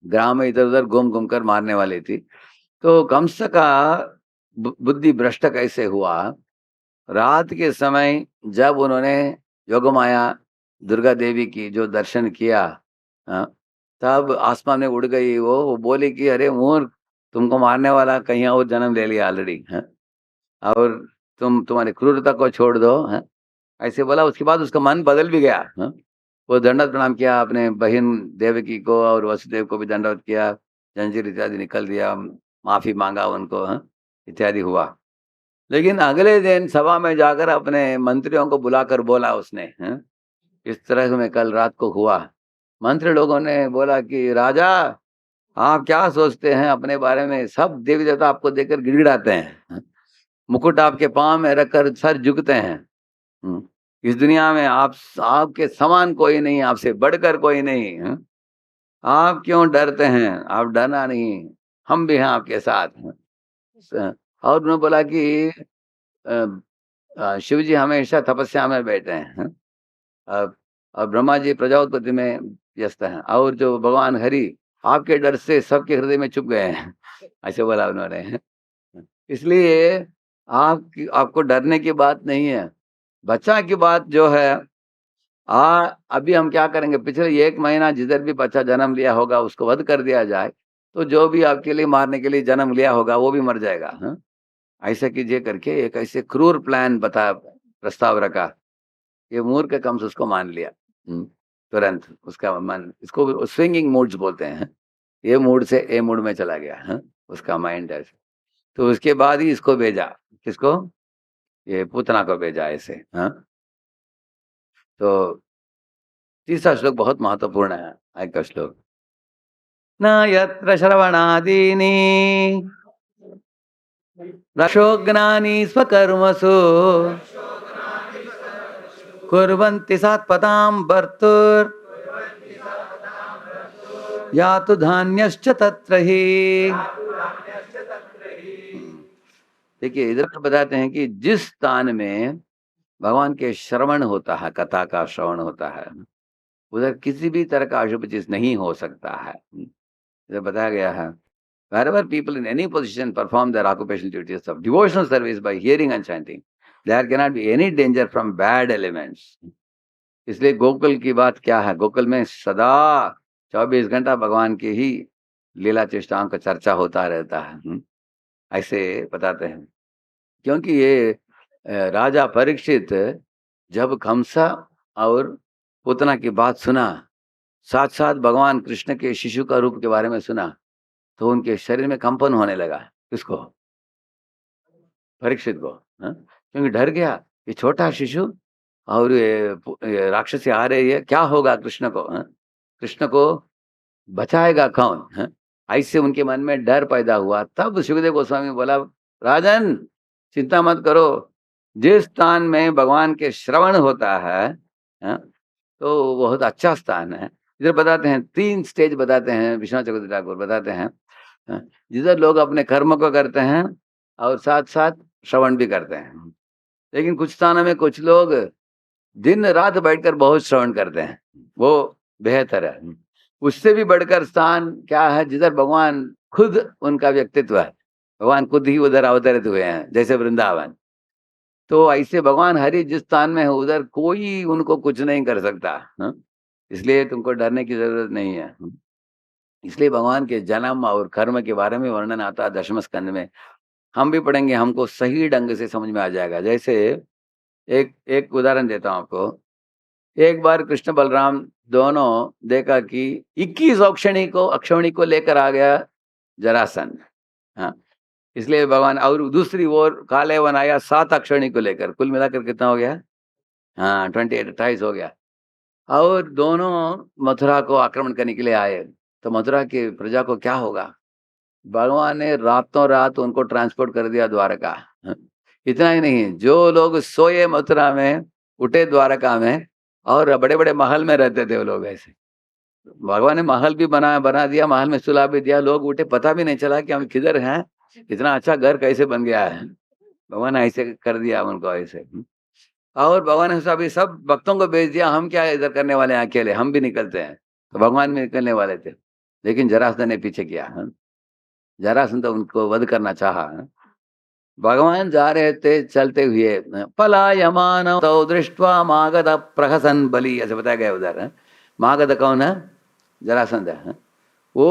ग्राम में इधर-उधर घूम-घूम कर मारने वाली थी। तो कंस का बुद्धि भ्रष्ट कैसे हुआ, रात के समय जब उन्होंने योगमाया दुर्गा देवी की जो दर्शन किया, हाँ, तब आसमान में उड़ गई वो बोली कि अरे मूर्ख, तुमको मारने वाला कहीं और जन्म ले लिया ऑलरेडी, हाँ? और तुम्हारी क्रूरता को छोड़ दो, हाँ? ऐसे बोला। उसके बाद उसका मन बदल भी गया, हाँ? वो दंडवत प्रणाम किया, अपने बहन देवकी को और वसुदेव को भी दंडवत किया, जंजीर इत्यादि निकल दिया, माफी मांगा उनको, हाँ? इत्यादि हुआ। लेकिन अगले दिन सभा में जाकर अपने मंत्रियों को बुलाकर बोला उसने, हैं? इस तरह में कल रात को हुआ। मंत्री लोगों ने बोला कि राजा, आप क्या सोचते हैं अपने बारे में? सब देवी देवता आपको देखकर गिड़गिड़ाते हैं, हैं? मुकुट आपके पांव में रखकर सर झुकते हैं। इस दुनिया में आपके समान कोई नहीं, आपसे बढ़कर कोई नहीं, हैं? आप क्यों डरते हैं? आप डरना नहीं, हम भी हैं आपके साथ, हैं? और उन्होंने बोला कि अ, शिव जी हमेशा तपस्या में बैठे हैं, हैं? अ, और ब्रह्मा जी प्रजापति में व्यस्त हैं, और जो भगवान हरि आपके डर से सबके हृदय में छुप गए हैं। ऐसे बोला उन्होंने। इसलिए आपको डरने की बात नहीं है। बच्चा की बात जो है, अभी हम क्या करेंगे, पिछले 1 महीना जिधर भी बच्चा जन्म लिया होगा उसको वध कर दिया जाए, तो जो भी आपके लिए मारने के लिए जन्म लिया होगा वो भी मर जाएगा, हाँ? ऐसा कीजिए करके एक ऐसे क्रूर प्लान प्रस्ताव रखा। ये मूर्ख कंस उसको मान लिया। तुरंत उसका मन, इसको स्विंगिंग मूड्स बोलते हैं। ये मूड से ए मूड में चला गया, हाँ? उसका माइंड ऐसे। तो उसके बाद ही इसको भेजा, किसको? ये पूतना को भेजा ऐसे, हाँ? तो तीसरा श्लोक बहुत महत्वपूर्ण है, आज का श्लोक। न यत्र श्रवणादीनि रक्षोघ्नानि स्वकर्मसु कुर्वन्ति सात्पदां भर्तुर् यातु धान्यश्च तत्र ही। देखिए इधर बताते हैं कि जिस स्थान में भगवान के श्रवण होता है, कथा का श्रवण होता है, उधर किसी भी तरह का अशुभ चीज नहीं हो सकता है। इधर बताया गया है, wherever people in any position perform their occupational duties of devotional service by hearing and chanting, there cannot be any danger from bad elements. इसलिए गोकुल की बात क्या है, गोकुल में सदा 24 घंटा भगवान की ही लीला चेष्टाओं का चर्चा होता रहता है। ऐसे बताते हैं। क्योंकि ये राजा परीक्षित जब कंसा और पूतना की बात सुना, साथ साथ भगवान कृष्ण के शिशु का रूप के बारे में सुना, तो उनके शरीर में कंपन होने लगा। किसको? परीक्षित को, हाँ? क्योंकि डर गया, ये छोटा शिशु और ये राक्षसी आ रही है, क्या होगा कृष्ण को, हाँ? कृष्ण को बचाएगा कौन, हाँ? ऐसे उनके मन में डर पैदा हुआ। तब सुखदेव गोस्वामी बोला, राजन चिंता मत करो, जिस स्थान में भगवान के श्रवण होता है, हाँ? तो बहुत अच्छा स्थान है। इधर बताते हैं 3 स्टेज बताते हैं, विश्वनाथ चक्रवर्ती ठाकुर बताते हैं, हाँ? जिधर लोग अपने कर्म को करते हैं और साथ साथ श्रवण भी करते हैं। लेकिन कुछ स्थानों में कुछ लोग दिन रात बैठकर बहुत श्रवण करते हैं, वो बेहतर है। उससे भी बढ़कर स्थान क्या है, जिधर भगवान खुद उनका व्यक्तित्व है, भगवान खुद ही उधर अवतरित हुए हैं, जैसे वृंदावन। तो ऐसे भगवान हरि जिस स्थान में है उधर कोई उनको कुछ नहीं कर सकता। हाँ? इसलिए तुमको डरने की जरूरत नहीं है। इसलिए भगवान के जन्म और कर्म के बारे में वर्णन आता है दशम स्कंद में। हम भी पढ़ेंगे, हमको सही ढंग से समझ में आ जाएगा। जैसे एक एक उदाहरण देता हूँ आपको। एक बार कृष्ण बलराम दोनों देखा कि 21 अक्षौणी को लेकर आ गया जरासंध। हाँ, इसलिए भगवान, और दूसरी ओर काले वन आया 7 अक्षौणी को लेकर, कुल मिलाकर कितना हो गया? हाँ, 28 हो गया। और दोनों मथुरा को आक्रमण करने के लिए आए, तो मथुरा की प्रजा को क्या होगा? भगवान ने रातों रात उनको ट्रांसपोर्ट कर दिया द्वारका। इतना ही नहीं, जो लोग सोए मथुरा में उठे द्वारका में, और बड़े बड़े महल में रहते थे वो लोग। ऐसे भगवान ने महल भी बना दिया, महल में सुला भी दिया, लोग उठे, पता भी नहीं चला कि हम किधर हैं, इतना अच्छा घर कैसे बन गया है। भगवान ने ऐसे कर दिया उनको ऐसे। और भगवान ने सब भक्तों को भेज दिया, हम क्या इधर करने वाले हैं, अकेले हम भी निकलते हैं। तो भगवान भी निकलने वाले थे, लेकिन जरासंध ने पीछे किया। जरासंध तो उनको वध करना चाहा। भगवान जा रहे थे चलते हुए, पलायमान तो दृष्टवा मागध प्रहसन बलि, ऐसे बताया गया उधर। मागध कौन है? जरासंध है। वो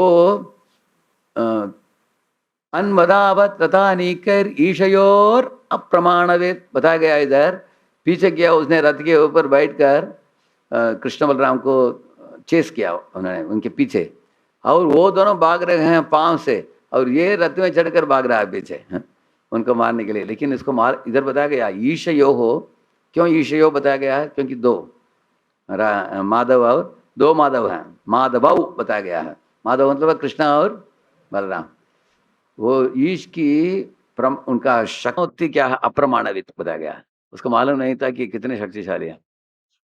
अनमदावत तथा नीकर ईशयोर अप्रमाणवेद बताया गया इधर। पीछे किया उसने, रथ के ऊपर बैठकर कृष्ण बलराम को चेस किया उन्होंने उनके पीछे, और वो दोनों भाग रहे हैं पांव से, और ये रथ में चढ़कर भाग रहा है पीछे उनको मारने के लिए। लेकिन इसको मार, इधर बताया गया ईशयो हो। क्यों ईशयो बताया गया है? क्योंकि दो माधव और दो माधव हैं, माधव बताया गया है। माधव मतलब कृष्ण और बलराम। वो ईश की उनका शक्ति क्या है? अप्रमाणवित बताया गया है। उसको मालूम नहीं था कि कितने शक्तिशाली हैं।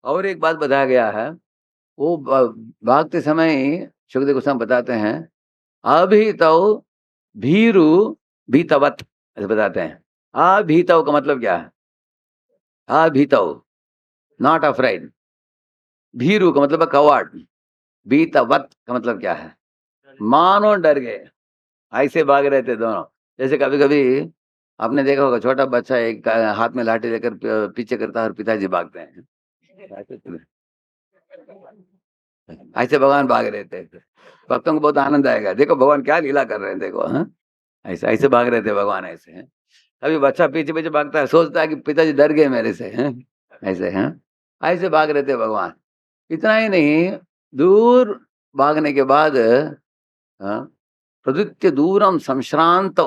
और एक बात बताया गया है, वो भागते समय सुखदेव गोस्वामी बताते हैं, अभीतौ भीरु भीतवत, ऐसे बताते हैं। अभीतौ का मतलब क्या है? अभीतौ, नॉट अफ्राइड। भीरु का मतलब कवाड़। भीतवत का मतलब क्या है? मानो डर गए, ऐसे भाग रहे थे दोनों। जैसे कभी कभी आपने देखा होगा, छोटा बच्चा एक हाथ में लाठी लेकर पीछे करता है और पिताजी भागते हैं, ऐसे भगवान भाग रहे थे। भक्तों को बहुत आनंद आएगा, देखो भगवान क्या लीला कर रहे हैं, देखो। हाँ, ऐसे ऐसे भाग रहे थे भगवान ऐसे। हैं अभी बच्चा पीछे पीछे भागता है, सोचता है कि पिताजी डर गए मेरे से। हैं ऐसे, हैं ऐसे भाग रहे थे भगवान। इतना ही नहीं, दूर भागने के बाद प्रदुत्य दूरम संश्रांत,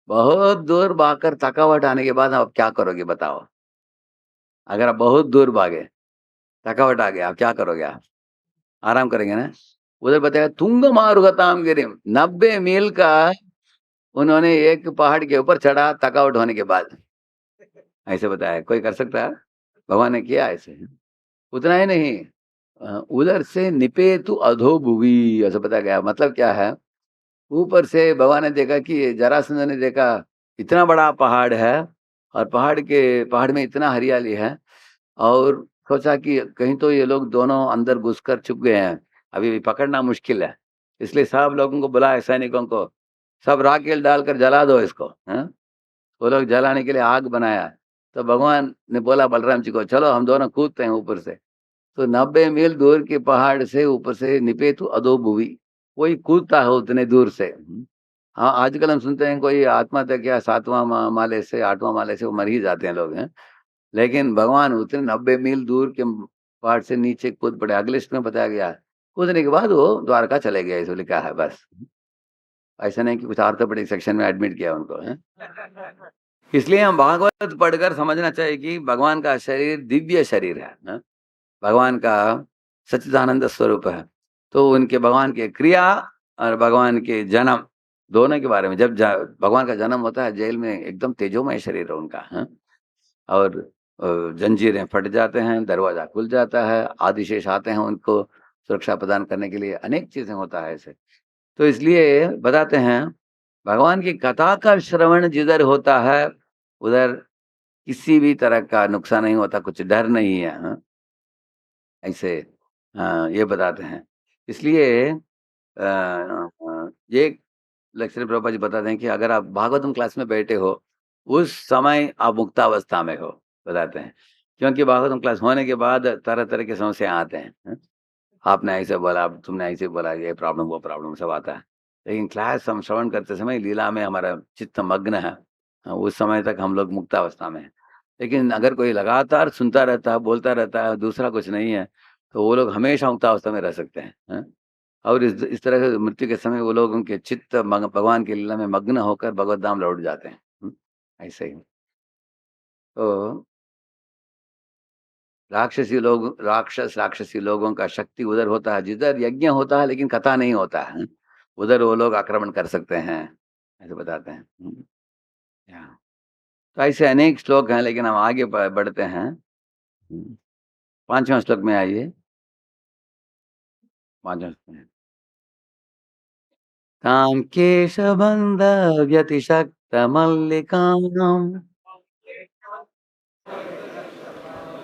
बहुत दूर भागकर थकावट आने के बाद आप क्या करोगे बताओ? अगर आप बहुत दूर भागे, थकावट आ गया, आप क्या करोगे? आप आराम करेंगे ना। उधर बताया तुंग मारुगताम गिरिम, 90 मील का उन्होंने एक पहाड़ के ऊपर चढ़ा थकावट होने के बाद। ऐसे बताया, कोई कर सकता है? भगवान ने किया ऐसे। उतना ही नहीं, उधर से निपेतु अधो भुवि, ऐसा बताया गया। मतलब क्या है? ऊपर से भगवान ने देखा कि जरासंध ने देखा इतना बड़ा पहाड़ है, और पहाड़ में इतना हरियाली है, और सोचा कि कहीं तो ये लोग दोनों अंदर घुसकर छुप गए हैं, अभी पकड़ना मुश्किल है। इसलिए सब लोगों को बुलाया, सैनिकों को, सब राखेल डालकर जला दो इसको। हैं वो लोग जलाने के लिए आग बनाया। तो भगवान ने बोला बलराम जी को, चलो हम दोनों कूदते हैं ऊपर से। तो 90 मील दूर के पहाड़ से ऊपर से निपेतु अधो भुवि, कोई कूदता है उतने दूर से। हाँ, आजकल हम सुनते हैं कोई आत्महत्या किया 7वां माले से 8वां माले से, वो मर ही जाते हैं लोग। हैं लेकिन भगवान उतने 90 मील दूर के पहाड़ से नीचे कूद पड़े। अगले श्लोक में बताया गया, कूदने के बाद वो द्वारका चले गए, ऐसे लिखा है बस। ऐसा नहीं कि कुछ ऑर्थोपेडिक सेक्शन में एडमिट किया उनको। है इसलिए हम भागवत पढ़कर समझना चाहिए कि भगवान का शरीर दिव्य शरीर है, भगवान का सच्चिदानंद स्वरूप है। तो उनके भगवान के क्रिया और भगवान के जन्म दोनों के बारे में, जब भगवान का जन्म होता है जेल में, एकदम तेजोमय शरीर है उनका। है और जंजीरें फट जाते हैं, दरवाजा खुल जाता है, आदिशेष आते हैं उनको सुरक्षा प्रदान करने के लिए, अनेक चीजें होता है ऐसे। तो इसलिए बताते हैं, भगवान की कथा का श्रवण जिधर होता है उधर किसी भी तरह का नुकसान नहीं होता, कुछ डर नहीं है, हाँ, ऐसे ये बताते हैं। इसलिए ये लेक्चर प्रभुपाद जी बताते हैं कि अगर आप भागवतम क्लास में बैठे हो, उस समय आप मुक्तावस्था में हो, बताते हैं। क्योंकि भागवतम क्लास होने के बाद तरह-तरह की समस्या आते हैं, हाँ? आपने ऐसे बोला, तुमने ऐसे बोला, ये प्रॉब्लम, वो प्रॉब्लम सब आता है। लेकिन क्लास हम श्रवण करते समय लीला में हमारा चित्त मग्न है। उस समय तक हम लोग मुक्तावस्था में हैं। लेकिन अगर कोई लगातार सुनता रहता है, बोलता रहता है, दूसरा कुछ नहीं है, तो वो लोग हमेशा मुक्तावस्था में रह सकते हैं, हैं? और इस तरह से मृत्यु के समय वो लोग उनके चित्त भगवान की लीला में मग्न होकर भगवत धाम लौट जाते हैं। ऐसे ही। तो राक्षसी लोगों का शक्ति उधर होता है, जिधर यज्ञ होता है लेकिन कथा नहीं होता है, उधर वो लोग आक्रमण कर सकते हैं, ऐसे बताते हैं। या तो ऐसे अनेक श्लोक हैं, लेकिन हम आगे बढ़ते हैं। 5वां श्लोक में आइए। 5वां श्लोक में तां केशबन्ध व्यतिशक्तमल्लिकाम्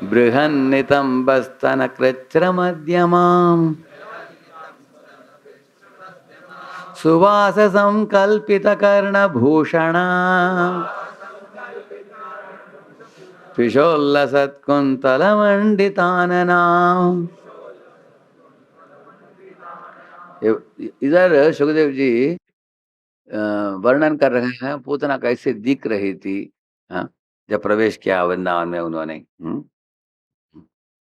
बृहन्नितम्बस्तनकृच्छ्रमध्यमाम् सुवाससंकल्पितकर्णभूषणा पिशोल्लसत्कुन्तलमण्डिताननाम्। इधर सुखदेव जी वर्णन कर रहे हैं पूतना कैसे दिख रही थी, हाँ, जब प्रवेश किया वृंदावन में उन्होंने।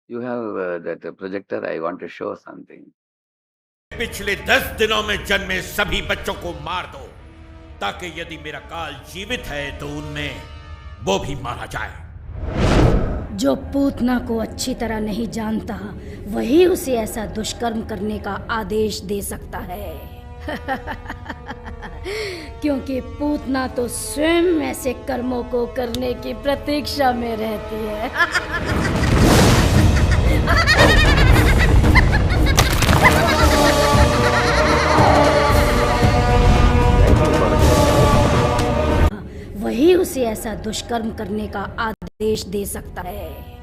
You have that projector, I want to show something. पिछले 10 दिनों में जन्मे सभी बच्चों को मार दो, ताकि यदि मेरा काल जीवित है तो उनमें वो भी मारा जाए। जो पूतना को अच्छी तरह नहीं जानता, वही उसे ऐसा दुष्कर्म करने का आदेश दे सकता है। क्योंकि पूतना तो स्वयं ऐसे कर्मों को करने की प्रतीक्षा में रहती है। वही उसे ऐसा दुष्कर्म करने का आदेश दे सकता है।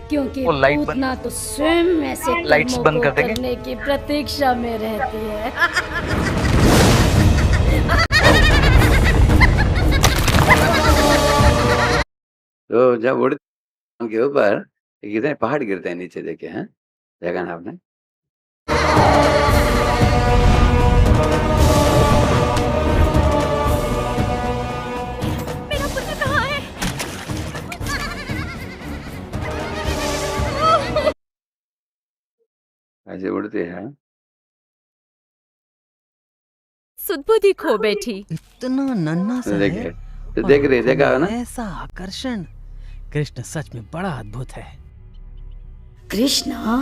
क्योंकि पूतना तो स्वयं ऐसे कर्मों को करने की प्रतीक्षा में रहती है। तो जब उड़ते के ऊपर कितने पहाड़ गिरते हैं नीचे, देखे हैं, देखा ना आपने? मेरा पुत्र कहाँ है? ऐसे उड़ते हैं। सुदबुद्धि खो बैठी। इतना नन्हा सा है तो देख रहे, देखा ना, ऐसा आकर्षण। कृष्ण सच में बड़ा अद्भुत है। कृष्णा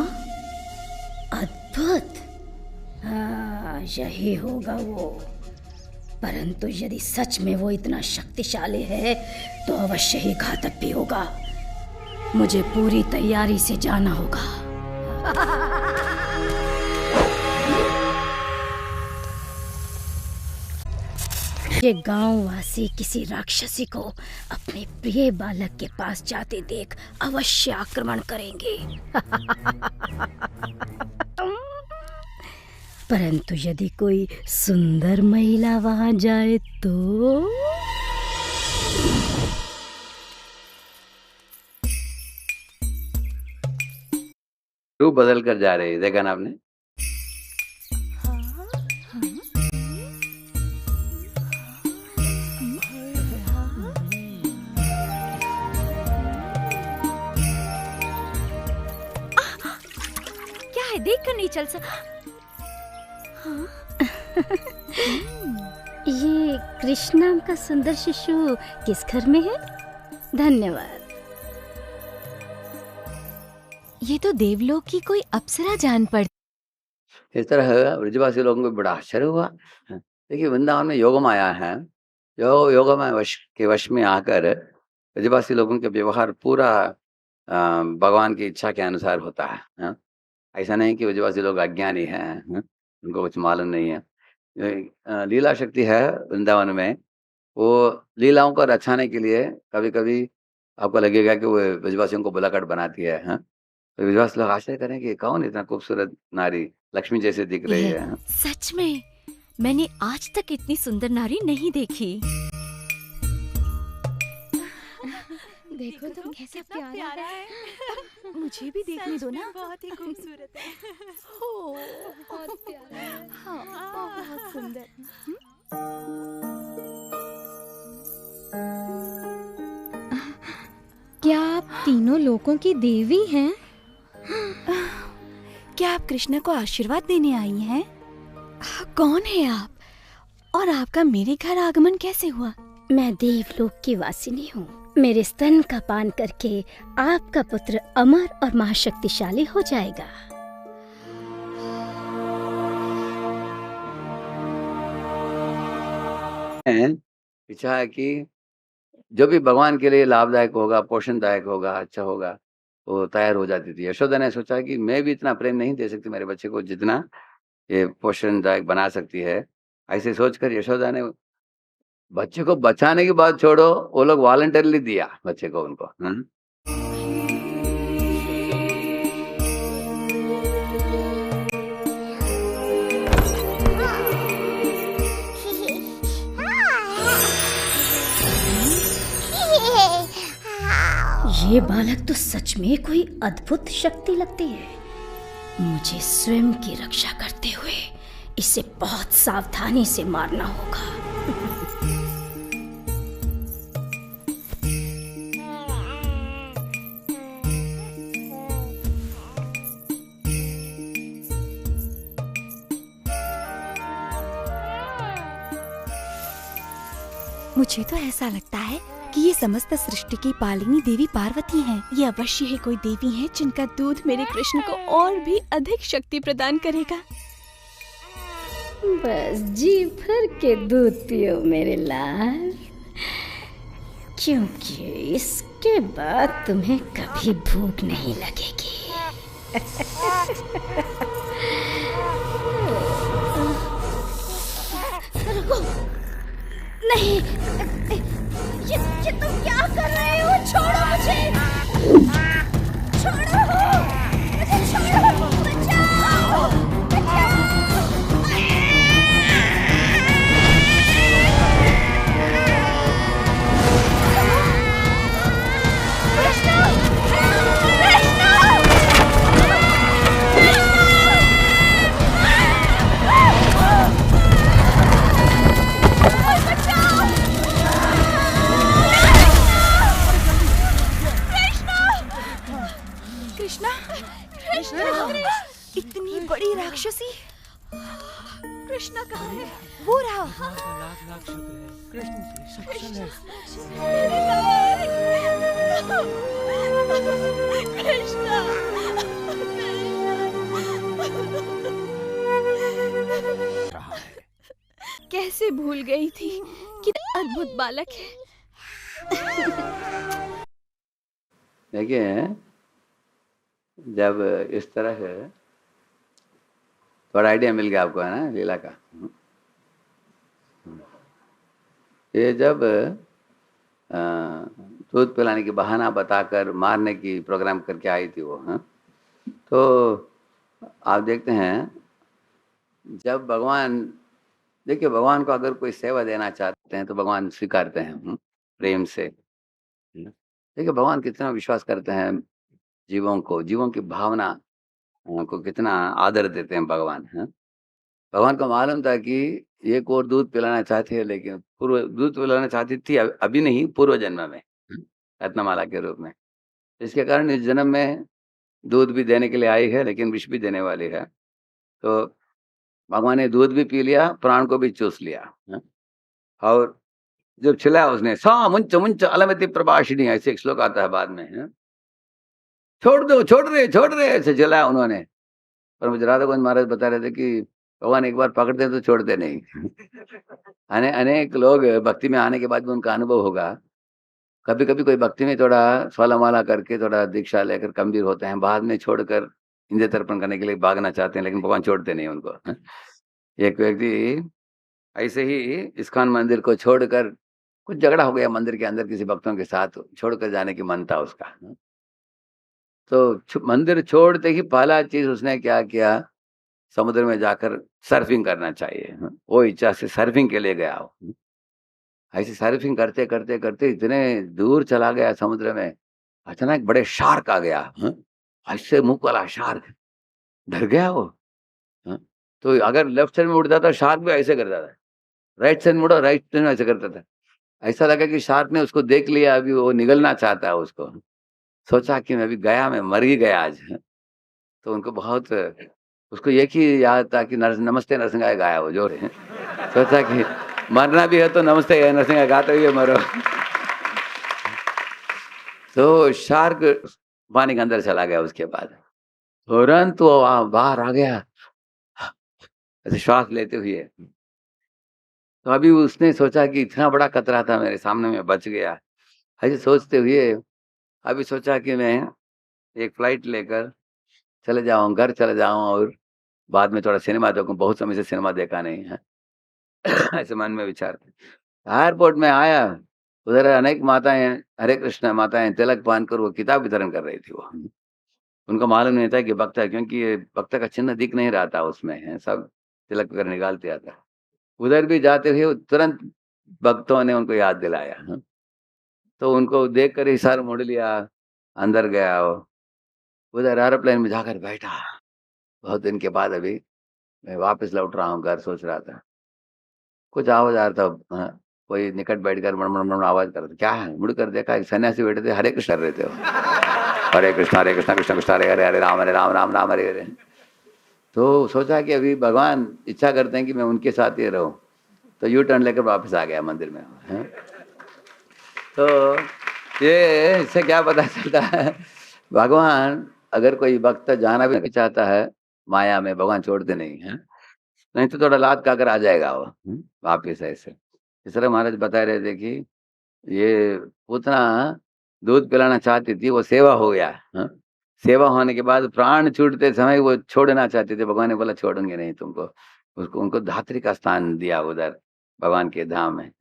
अद्भुत, हाँ, यही होगा वो। परंतु यदि सच में वो इतना शक्तिशाली है तो अवश्य ही घातक भी होगा। मुझे पूरी तैयारी से जाना होगा। ये गांववासी किसी राक्षसी को अपने प्रिय बालक के पास जाते देख अवश्य आक्रमण करेंगे। परंतु यदि कोई सुंदर महिला वहां जाए तो रूप बदल कर जा रहे हैं, देखा ना आपने? क्या है, देख कर नहीं चल सकता। ये कृष्ण नाम का सुंदर शिशु किस घर में है? धन्यवाद। ये तो देवलोक की कोई अप्सरा जान पड़ती। इस तरह ब्रजवासी लोगों को बड़ा आश्चर्य हुआ। देखिए, वृंदावन में योगमाया है, योगमाया वश में आकर ब्रजवासी लोगों का व्यवहार पूरा भगवान की इच्छा के अनुसार होता है, हाँ? ऐसा नहीं कि ब्रजवासी लोग अज्ञानी हैं, हाँ? उनको कुछ मालूम नहीं है। लीला शक्ति है वृंदावन में, वो लीलाओं को रचाने के लिए कभी-कभी आपको लगेगा कि वो ब्रजवासियों को बुलाकर बनाती है, हाँ? तो ब्रजवासी लोग आश्चर्य करें कि कौन इतना खूबसूरत नारी, लक्ष्मी जैसे दिख रही है, हाँ? सच में मैंने आज तक इतनी सुंदर नारी नहीं देखी। देखो तो कैसा प्यारा है। मुझे भी देखने दो ना। बहुत ही खूबसूरत है। हो, बहुत प्यारा है। हाँ, बहुत सुंदर। क्या आप तीनों लोगों की देवी हैं? क्या आप कृष्ण को आशीर्वाद देने आई हैं? कौन है आप? और आपका मेरे घर आगमन कैसे हुआ? मैं देवलोक की वासिनी हूँ। मेरे स्तन का पान करके आपका पुत्र अमर और महाशक्तिशाली हो जाएगा। इच्छा है कि जो भी भगवान के लिए लाभदायक होगा, पोषणदायक होगा, अच्छा होगा, वो तैयार हो जाती थी। यशोदा ने सोचा कि मैं भी इतना प्रेम नहीं दे सकती मेरे बच्चे को जितना ये पोषणदायक बना सकती है। ऐसे सोचकर यशोदा ने बच्चे को बचाने की बात छोड़ो, वो लोग वॉलंटरीली दिया बच्चे को उनको। ये बालक तो सच में कोई अद्भुत शक्ति लगती है। मुझे स्वयं की रक्षा करते हुए इसे बहुत सावधानी से मारना होगा। मुझे तो ऐसा लगता है कि ये समस्त सृष्टि की पालिनी देवी पार्वती हैं। ये अवश्य ही कोई देवी हैं जिनका दूध मेरे कृष्ण को और भी अधिक शक्ति प्रदान करेगा। बस जी भर के दूध पियो मेरे लाल, क्योंकि इसके बाद तुम्हें कभी भूख नहीं लगेगी। रुको, नहीं, ये तुम क्या कर रहे हो? छोड़ो मुझे, छोड़ो मुझे, छोड़ो, बचाओ, बचाओ। कृष्णा, कृष्णा, इतनी बड़ी राक्षसी। कृष्णा कहाँ है? वो रहा। लाख लाख शुक्र है कृष्ण की सक्षम है। मेरे लाल। कृष्णा, रहा है। कैसे भूल गई थी कि अद्भुत बालक है। देखिए, जब इस तरह है थोड़ा आइडिया मिल गया आपको, है ना, लीला का। ये जब दूध पिलाने की बहाना बताकर मारने की प्रोग्राम करके आई थी वो, हाँ, तो आप देखते हैं जब भगवान, देखिए भगवान को अगर कोई सेवा देना चाहते हैं तो भगवान स्वीकारते हैं प्रेम से। देखिए भगवान कितना विश्वास करते हैं जीवों को, जीवों की भावना को कितना आदर देते हैं भगवान, है। भगवान को मालूम था कि एक और दूध पिलाना चाहती है, लेकिन पूर्व दूध पिलाना चाहती थी, अभी नहीं, पूर्व जन्म में रत्नमाला के रूप में। इसके कारण इस जन्म में दूध भी देने के लिए आई है, लेकिन विष भी देने वाली है। तो भगवान ने दूध भी पी लिया, प्राण को भी चूस लिया, है? और जब चिल्लाया उसने, सा मुंच मुंच अलमति प्रभाषिणी, ऐसे एक श्लोक आता है बाद में, है? छोड़ दो, छोड़ रहे ऐसे चिल्लाया उन्होंने। और मुझे राधा गोविंद महाराज बता रहे थे कि भगवान एक बार पकड़ते हैं तो छोड़ते नहीं। अनेक लोग भक्ति में आने के बाद भी उनका अनुभव होगा, कभी कभी कोई भक्ति में थोड़ा स्वालामाला करके थोड़ा दीक्षा लेकर गंभीर होते हैं, बाद में छोड़कर इंद्रिय तर्पण करने के लिए भागना चाहते हैं, लेकिन भगवान छोड़ते नहीं उनको। एक व्यक्ति ऐसे ही इस्कॉन मंदिर को छोड़कर कुछ झगड़ा हो गया मंदिर के अंदर किसी भक्तों के साथ, छोड़कर जाने की मन था उसका। तो मंदिर छोड़ते ही पहला चीज उसने क्या किया, समुद्र में जाकर सर्फिंग करना चाहिए। वो इच्छा से सर्फिंग के लिए गया वो। ऐसे सर्फिंग करते करते करते इतने दूर चला गया समुद्र में, अचानक बड़े शार्क आ गया। ऐसे मुंह वाला शार्क, डर गया वो। हाँ, तो अगर लेफ्ट साइड में उड़ता था शार्क भी ऐसे करता था, राइट साइड में उड़ा राइट साइड में ऐसे करता था। ऐसा लगा कि शार्क ने उसको देख लिया, अभी वो निगलना चाहता है उसको। सोचा कि मैं अभी गया, मैं मर ही गया आज। तो उनको बहुत, उसको एक ही याद था कि नमस्ते नरसिंहाय गाया वो जोर है। सोचा कि मरना भी है तो नमस्ते नरसिंहाय गाते हुए मरो। तो शार्क पानी के अंदर चला गया। उसके बाद तुरंत वो बाहर आ गया ऐसे श्वास लेते हुए। तो अभी उसने सोचा कि इतना बड़ा खतरा था मेरे सामने, में बच गया। ऐसे सोचते हुए अभी सोचा कि मैं एक फ्लाइट लेकर चले जाऊं, घर चले जाऊं और बाद में थोड़ा सिनेमा देखूं, बहुत समय से सिनेमा देखा नहीं है। ऐसे मन में विचार थे। एयरपोर्ट में आया, उधर अनेक माताएं, हरे कृष्ण माताएं तिलक बांध कर वो किताब वितरण कर रही थी। वो उनको मालूम नहीं था कि भक्त है, क्योंकि ये भक्त का चिन्ह दिख नहीं रहा था उसमें, है सब तिलक वगैरह निकालते आता। उधर भी जाते हुए तुरंत भक्तों ने उनको याद दिलाया। तो उनको देख कर ही सर मुड़ लिया, अंदर गया वो। उधर एरोप्लेन में जाकर बैठा। बहुत दिन के बाद अभी मैं वापस लौट रहा हूँ घर, सोच रहा था कुछ आवाज आ रहा था। कोई निकट बैठकर मण आवाज कर रहा था। क्या है, मुड़कर देखा एक सन्यासी बैठे थे, हरे कृष्ण कर रहे थे वो। हरे कृष्ण कृष्ण कृष्ण हरे हरे, हरे राम राम राम हरे हरे। तो सोचा कि अभी भगवान इच्छा करते हैं कि मैं उनके साथ ही रहूं, तो यू टर्न लेकर वापस आ गया मंदिर में। तो ये इससे क्या पता चलता है, भगवान अगर कोई भक्त जाना भी चाहता है माया में, भगवान छोड़ते नहीं है। नहीं तो थोड़ा लात खाकर आ जाएगा वो वापिस ऐसे। इस तरह महाराज बता रहे थे कि ये पूतना दूध पिलाना चाहती थी, वो सेवा हो गया। सेवा होने के बाद प्राण छूटते समय वो छोड़ना चाहते थे, भगवान ने बोला छोड़ूंगे नहीं तुमको। उसको उनको धात्री का स्थान दिया उधर भगवान के धाम में।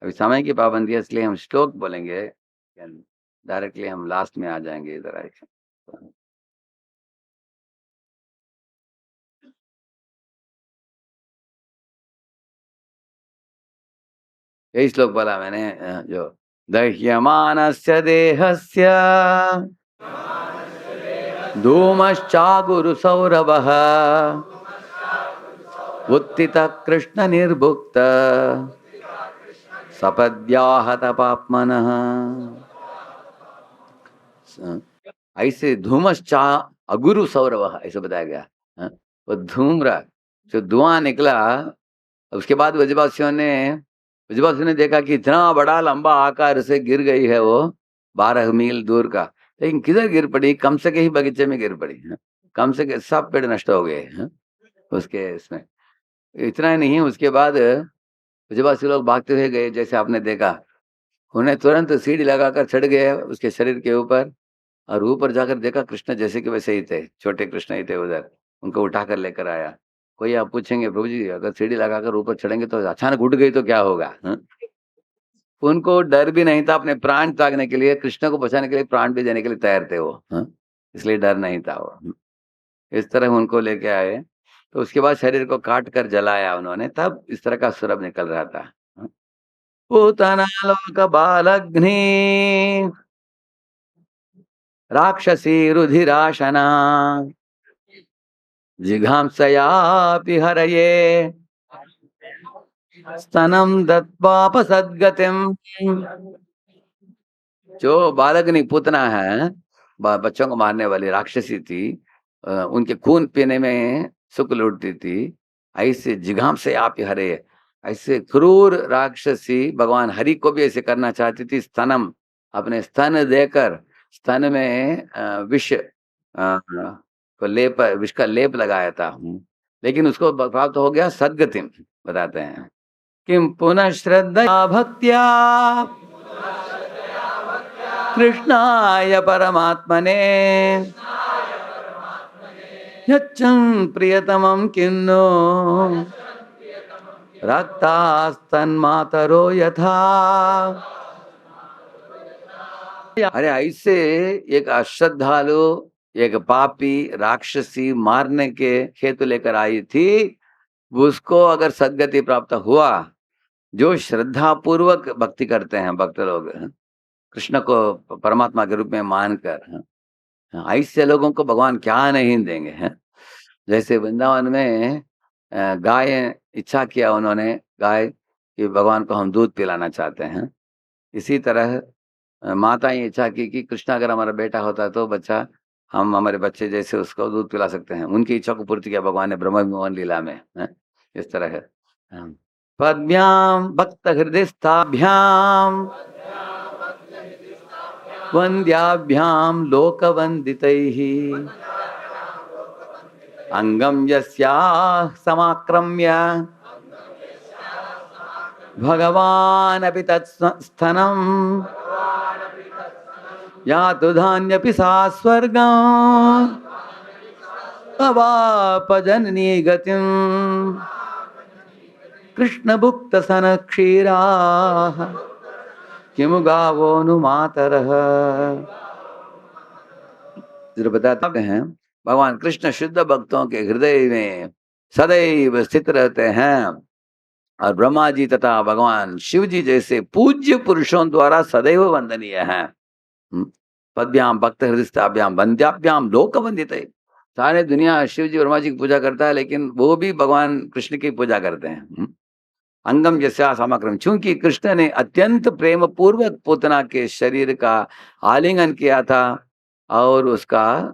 अभी समय की पाबंदी है, इसलिए हम श्लोक बोलेंगे, डायरेक्टली हम लास्ट में आ जाएंगे इधर आए। यही श्लोक बोला मैंने, जो दह्यमानस्य देहस्य धूमश्चागुरु सौरभः उत्थित कृष्ण निर्भुक्त सपद्याहत पाप्मनः। ऐसे धूमश्चा अगुरु सौरभः ऐसे बताया गया। वो धूम्र जो धुआं निकला, उसके बाद व्रजवासियों ने देखा कि इतना बड़ा लंबा आकार से गिर गई है वो 12 मील दूर का। लेकिन किधर गिर पड़ी, कम से ही बगीचे में गिर पड़ी। कम से सब पेड़ नष्ट हो गए उसके इसमें। इतना ही नहीं, उसके बाद व्रजवासी लोग भागते हुए गए, जैसे आपने देखा। उन्हें तुरंत सीढ़ी लगाकर चढ़ गए उसके शरीर के ऊपर, और ऊपर जाकर देखा कृष्ण जैसे कि वैसे ही थे, छोटे कृष्ण ही थे उधर। उनको उठाकर लेकर आया। कोई आप पूछेंगे प्रभु जी अगर सीढ़ी लगाकर ऊपर चढ़ेंगे तो अचानक उठ गई तो क्या होगा? उनको डर भी नहीं था, अपने प्राण त्यागने के लिए, कृष्ण को बचाने के लिए प्राण भी देने के लिए तैयार थे वो। इसलिए डर नहीं था वो। इस तरह उनको लेके आए। तो उसके बाद शरीर को काट कर जलाया उन्होंने, तब इस तरह का सुरभ निकल रहा था। पूतनालोक बालग्नि राक्षसी रुधिराशना जिघांसयापि हरये स्तनम दत्पाप सद्गतिम। जो बालग्नि पूतना है, बच्चों को मारने वाली राक्षसी थी, उनके खून पीने में सुख लूटती थी। ऐसे जिघाम से आप हरे, ऐसे क्रूर राक्षसी भगवान हरि को भी ऐसे करना चाहती थी। स्तनम, अपने स्तन देकर स्तन में विष को लेप, विष का लेप लगाया था। लेकिन उसको प्राप्त हो गया सद्गतिम, बताते हैं। किम पुनः श्रद्धया भक्त्या कृष्णाय परमात्मने यच्चं प्रियतमं किन्नो रक्तास्तन्मातरो यथा। अरे ऐसे एक अश्रद्धालु, एक पापी राक्षसी मारने के हेतु लेकर आई थी, उसको अगर सद्गति प्राप्त हुआ, जो श्रद्धा पूर्वक भक्ति करते हैं भक्त लोग, कृष्ण को परमात्मा के रूप में मानकर, ऐसे लोगों को भगवान क्या नहीं देंगे हैं। जैसे वृंदावन में गाय इच्छा किया उन्होंने, गाय कि भगवान को हम दूध पिलाना चाहते हैं। इसी तरह माता ये इच्छा की कि कृष्ण अगर हमारा बेटा होता तो बच्चा, हम हमारे बच्चे जैसे उसको दूध पिला सकते हैं। उनकी इच्छा को पूर्ति किया भगवान ने ब्रह्म मोहन लीला में, है? इस तरह है। पद्भ्याम भक्त हृदयस्थाभ्याम वंद्याभ्याम लोकवंदितैः अंगम यस्याः समाक्रम्य भगवान अपि तत्स्थनम यातु धान्यपि सा स्वर्गम् अवाप जननी गतिम कृष्ण भुक्त सन क्षीराः किमु गावो नु मातरः। जरा बताते हैं, भगवान कृष्ण शुद्ध भक्तों के हृदय में सदैव स्थित रहते हैं और ब्रह्मा जी तथा भगवान शिव जी जैसे पूज्य पुरुषों द्वारा सदैव वंदनीय हैं। पद्भ्याम भक्त हृदयस्थाभ्याम वंद्याभ्याम लोक वंदित। सारे दुनिया शिव जी ब्रह्मा जी की पूजा करता है, लेकिन वो भी भगवान कृष्ण की पूजा करते हैं। अंगम जैसा समाक्रम, चूंकि कृष्ण ने अत्यंत प्रेम पूर्वक पूतना के शरीर का आलिंगन किया था और उसका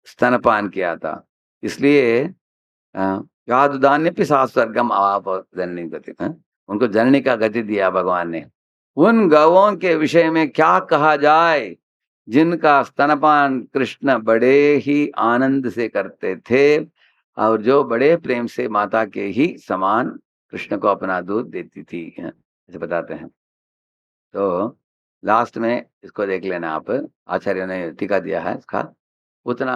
स्तनपान किया था, इसलिए यादुदान्यपि सा स्वर्गम आप जननी गति, उनको जननी का गति दिया भगवान ने। उन गौओं के विषय में क्या कहा जाए जिनका स्तनपान कृष्ण बड़े ही आनंद से करते थे और जो बड़े प्रेम से माता के ही समान कृष्ण को अपना दूध देती थी, ऐसे बताते हैं। तो लास्ट में इसको देख लेना आप, आचार्य ने टीका दिया है इसका। उतना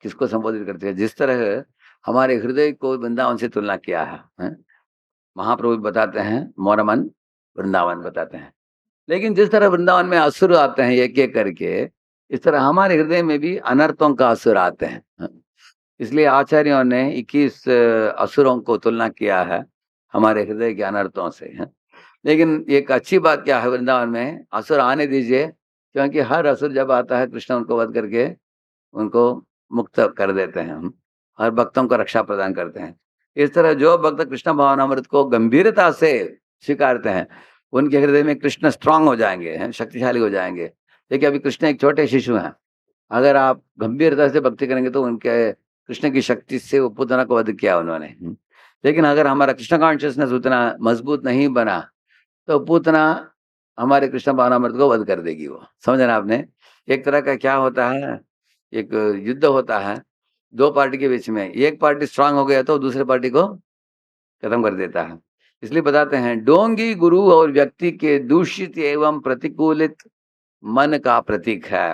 किसको संबोधित करते हैं, जिस तरह हमारे हृदय को वृंदावन से तुलना किया है। महाप्रभु बताते हैं मोरमन वृंदावन बताते हैं, लेकिन जिस तरह वृंदावन में असुर आते हैं एक एक करके, इस तरह हमारे हृदय में भी अनर्थों का असुर आते हैं। इसलिए आचार्यों ने 21 असुरों को तुलना किया है हमारे हृदय के अनर्थों से। लेकिन एक अच्छी बात क्या है, वृंदावन में असुर आने दीजिए, क्योंकि हर असुर जब आता है कृष्ण उनको वध करके उनको मुक्त कर देते हैं और भक्तों को रक्षा प्रदान करते हैं। इस तरह जो भक्त कृष्ण भावनामृत को गंभीरता से स्वीकारते हैं, उनके हृदय में कृष्ण स्ट्रांग हो जाएंगे, शक्तिशाली हो जाएंगे। देखिए अभी कृष्ण एक छोटे शिशु हैं, अगर आप गंभीरता से भक्ति करेंगे तो उनके कृष्ण की शक्ति से वो पूतना को वध किया उन्होंने। लेकिन अगर हमारा कृष्ण कॉन्शियसनेस उतना मजबूत नहीं बना तो पूतना हमारे कृष्ण भावनामृत को वध कर देगी। वो समझना आपने, एक तरह का क्या होता है, एक युद्ध होता है दो पार्टी के बीच में, एक पार्टी स्ट्रांग हो गया तो दूसरे पार्टी को खत्म कर देता है। इसलिए बताते हैं डोंगी गुरु और व्यक्ति के दूषित एवं प्रतिकूलित मन का प्रतीक है,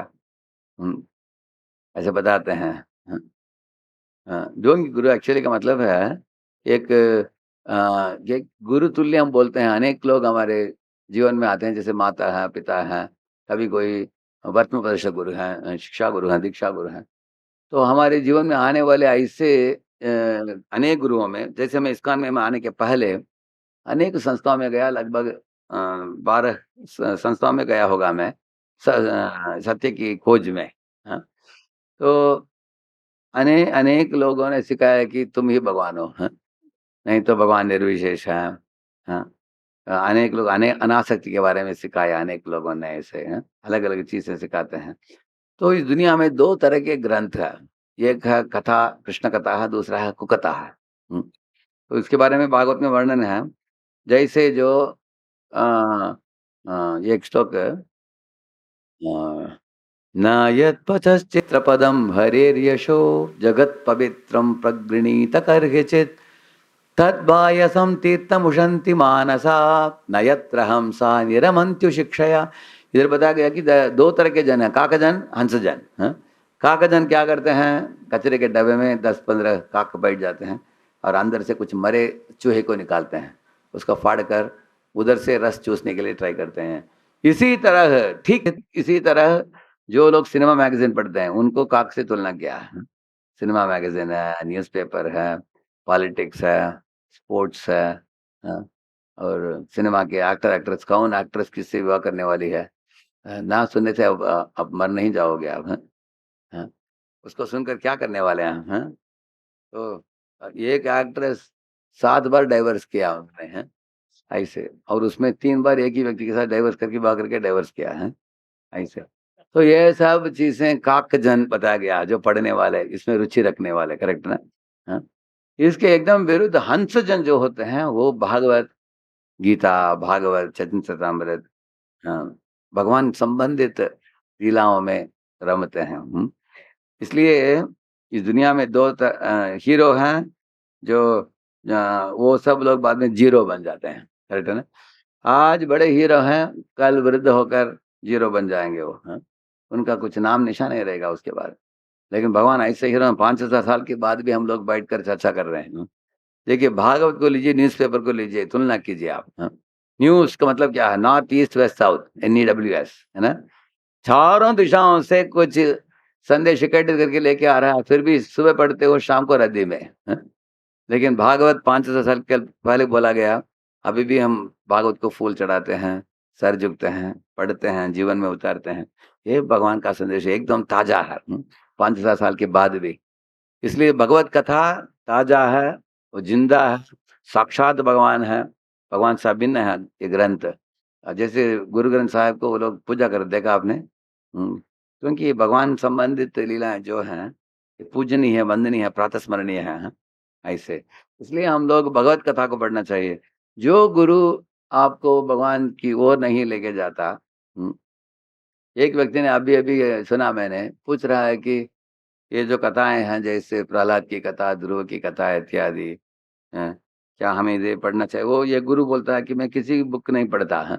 ऐसे बताते हैं। डोंगी गुरु एक्चुअली का मतलब है एक गुरु तुल्य हम बोलते हैं। अनेक लोग हमारे जीवन में आते हैं, जैसे माता है, पिता है, कभी कोई वर्तमान प्रदर्शक गुरु हैं, शिक्षा गुरु हैं, दीक्षा गुरु हैं। तो हमारे जीवन में आने वाले ऐसे अनेक गुरुओं में, जैसे मैं इस्कॉन में आने के पहले अनेक संस्थाओं में गया, लगभग 12 संस्थाओं में गया होगा मैं सत्य की खोज में। तो अनेक लोगों ने सिखाया कि तुम ही भगवान हो, नहीं तो भगवान निर्विशेष है। अनेक लोग अनासक्ति के बारे में सिखाया, अनेक लोगों ने ऐसे अलग अलग चीजें सिखाते हैं। तो इस दुनिया में दो तरह के ग्रंथ है, एक है कथा, कृष्ण कथा है, दूसरा है कुकथा है। तो इसके बारे में भागवत में वर्णन है, जैसे जो एक श्लोक न यत्पचश्चित्रपदं हरेर्यशो जगत् पवित्रं प्रगृणीत कर्हिचित् तद्वायसं तीर्थमुशन्ति मानसा न यत्र हंसा निरमन्त्यु शिक्षया। इधर बताया गया कि दो तरह के जन है, काकजन, हंसजन। काकजन क्या करते हैं, कचरे के डब्बे में 10-15 काक बैठ जाते हैं, और अंदर से कुछ मरे चूहे को निकालते हैं, उसको फाड़ कर उधर से रस चूसने के लिए ट्राई करते हैं। इसी तरह, ठीक इसी तरह जो लोग सिनेमा मैगजीन पढ़ते हैं उनको काक से तुलना किया है। सिनेमा मैगजीन है, न्यूज़पेपर है, पॉलिटिक्स है, स्पोर्ट्स है, हाँ, और सिनेमा के एक्टर एक्ट्रेस, कौन एक्ट्रेस किससे विवाह करने वाली है, ना सुनने से अब मर नहीं जाओगे आप, हाँ, हाँ, उसको सुनकर क्या करने वाले हैं, हाँ? तो एक एक्ट्रेस 7 बार डाइवर्स किया उन्होंने, हैं? ऐसे, और उसमें 3 बार एक ही व्यक्ति के साथ डाइवर्स करके भाग करके डाइवर्स किया है, ऐसे। तो ये सब चीज़ें काकजन बताया गया, जो पढ़ने वाले, इसमें रुचि रखने वाले, करेक्ट ना? हाँ? इसके एकदम विरुद्ध हंसजन जो होते हैं वो भागवत गीता, भागवत, चरितमृत, हाँ, भगवान संबंधित लीलाओं में रमते हैं। इसलिए इस दुनिया में 2 हीरो हैं जो वो सब लोग बाद में जीरो बन जाते हैं, करेक्ट है ना? आज बड़े हीरो हैं, कल वृद्ध होकर जीरो बन जाएँगे वो, हाँ? उनका कुछ नाम निशान नहीं रहेगा उसके बाद। लेकिन भगवान ऐसे हीरो हैं 5,000 साल के बाद भी हम लोग बैठकर चर्चा कर रहे हैं। देखिए भागवत को लीजिए, न्यूज़पेपर को लीजिए, तुलना कीजिए आप, हाँ? न्यूज़ का मतलब क्या है? North, east, west, south, NEWS, है ना? चारों दिशाओं से कुछ संदेश इकट्ठे करके लेके आ रहा है, फिर भी सुबह पढ़ते हो, शाम को रद्दी में, हैं? लेकिन भागवत 5,000 साल के पहले बोला गया, अभी भी हम भागवत को फूल चढ़ाते हैं, सर झुकते हैं, पढ़ते हैं, जीवन में उतारते हैं। ये भगवान का संदेश है, एकदम ताज़ा है, 5,000 साल के बाद भी। इसलिए भगवत कथा ताज़ा है, वो ज़िंदा है, साक्षात भगवान है, भगवान से अभिन्न है ये ग्रंथ। जैसे गुरु ग्रंथ साहिब को वो लोग पूजा कर, देखा आपने? क्योंकि ये भगवान संबंधित लीलाएँ जो हैं, ये पूजनीय है, वंदनीय है, प्रातस्मरणीय है, हाँ? ऐसे। इसलिए हम लोग भगवत कथा को पढ़ना चाहिए। जो गुरु आपको भगवान की ओर नहीं लेके जाता, एक व्यक्ति ने अभी-अभी सुना मैंने, पूछ रहा है कि ये जो कथाएँ हैं, जैसे प्रहलाद की कथा, ध्रुव की कथा इत्यादि, हैं, क्या हमें ये पढ़ना चाहिए? वो ये गुरु बोलता है कि मैं किसी की बुक नहीं पढ़ता, हाँ?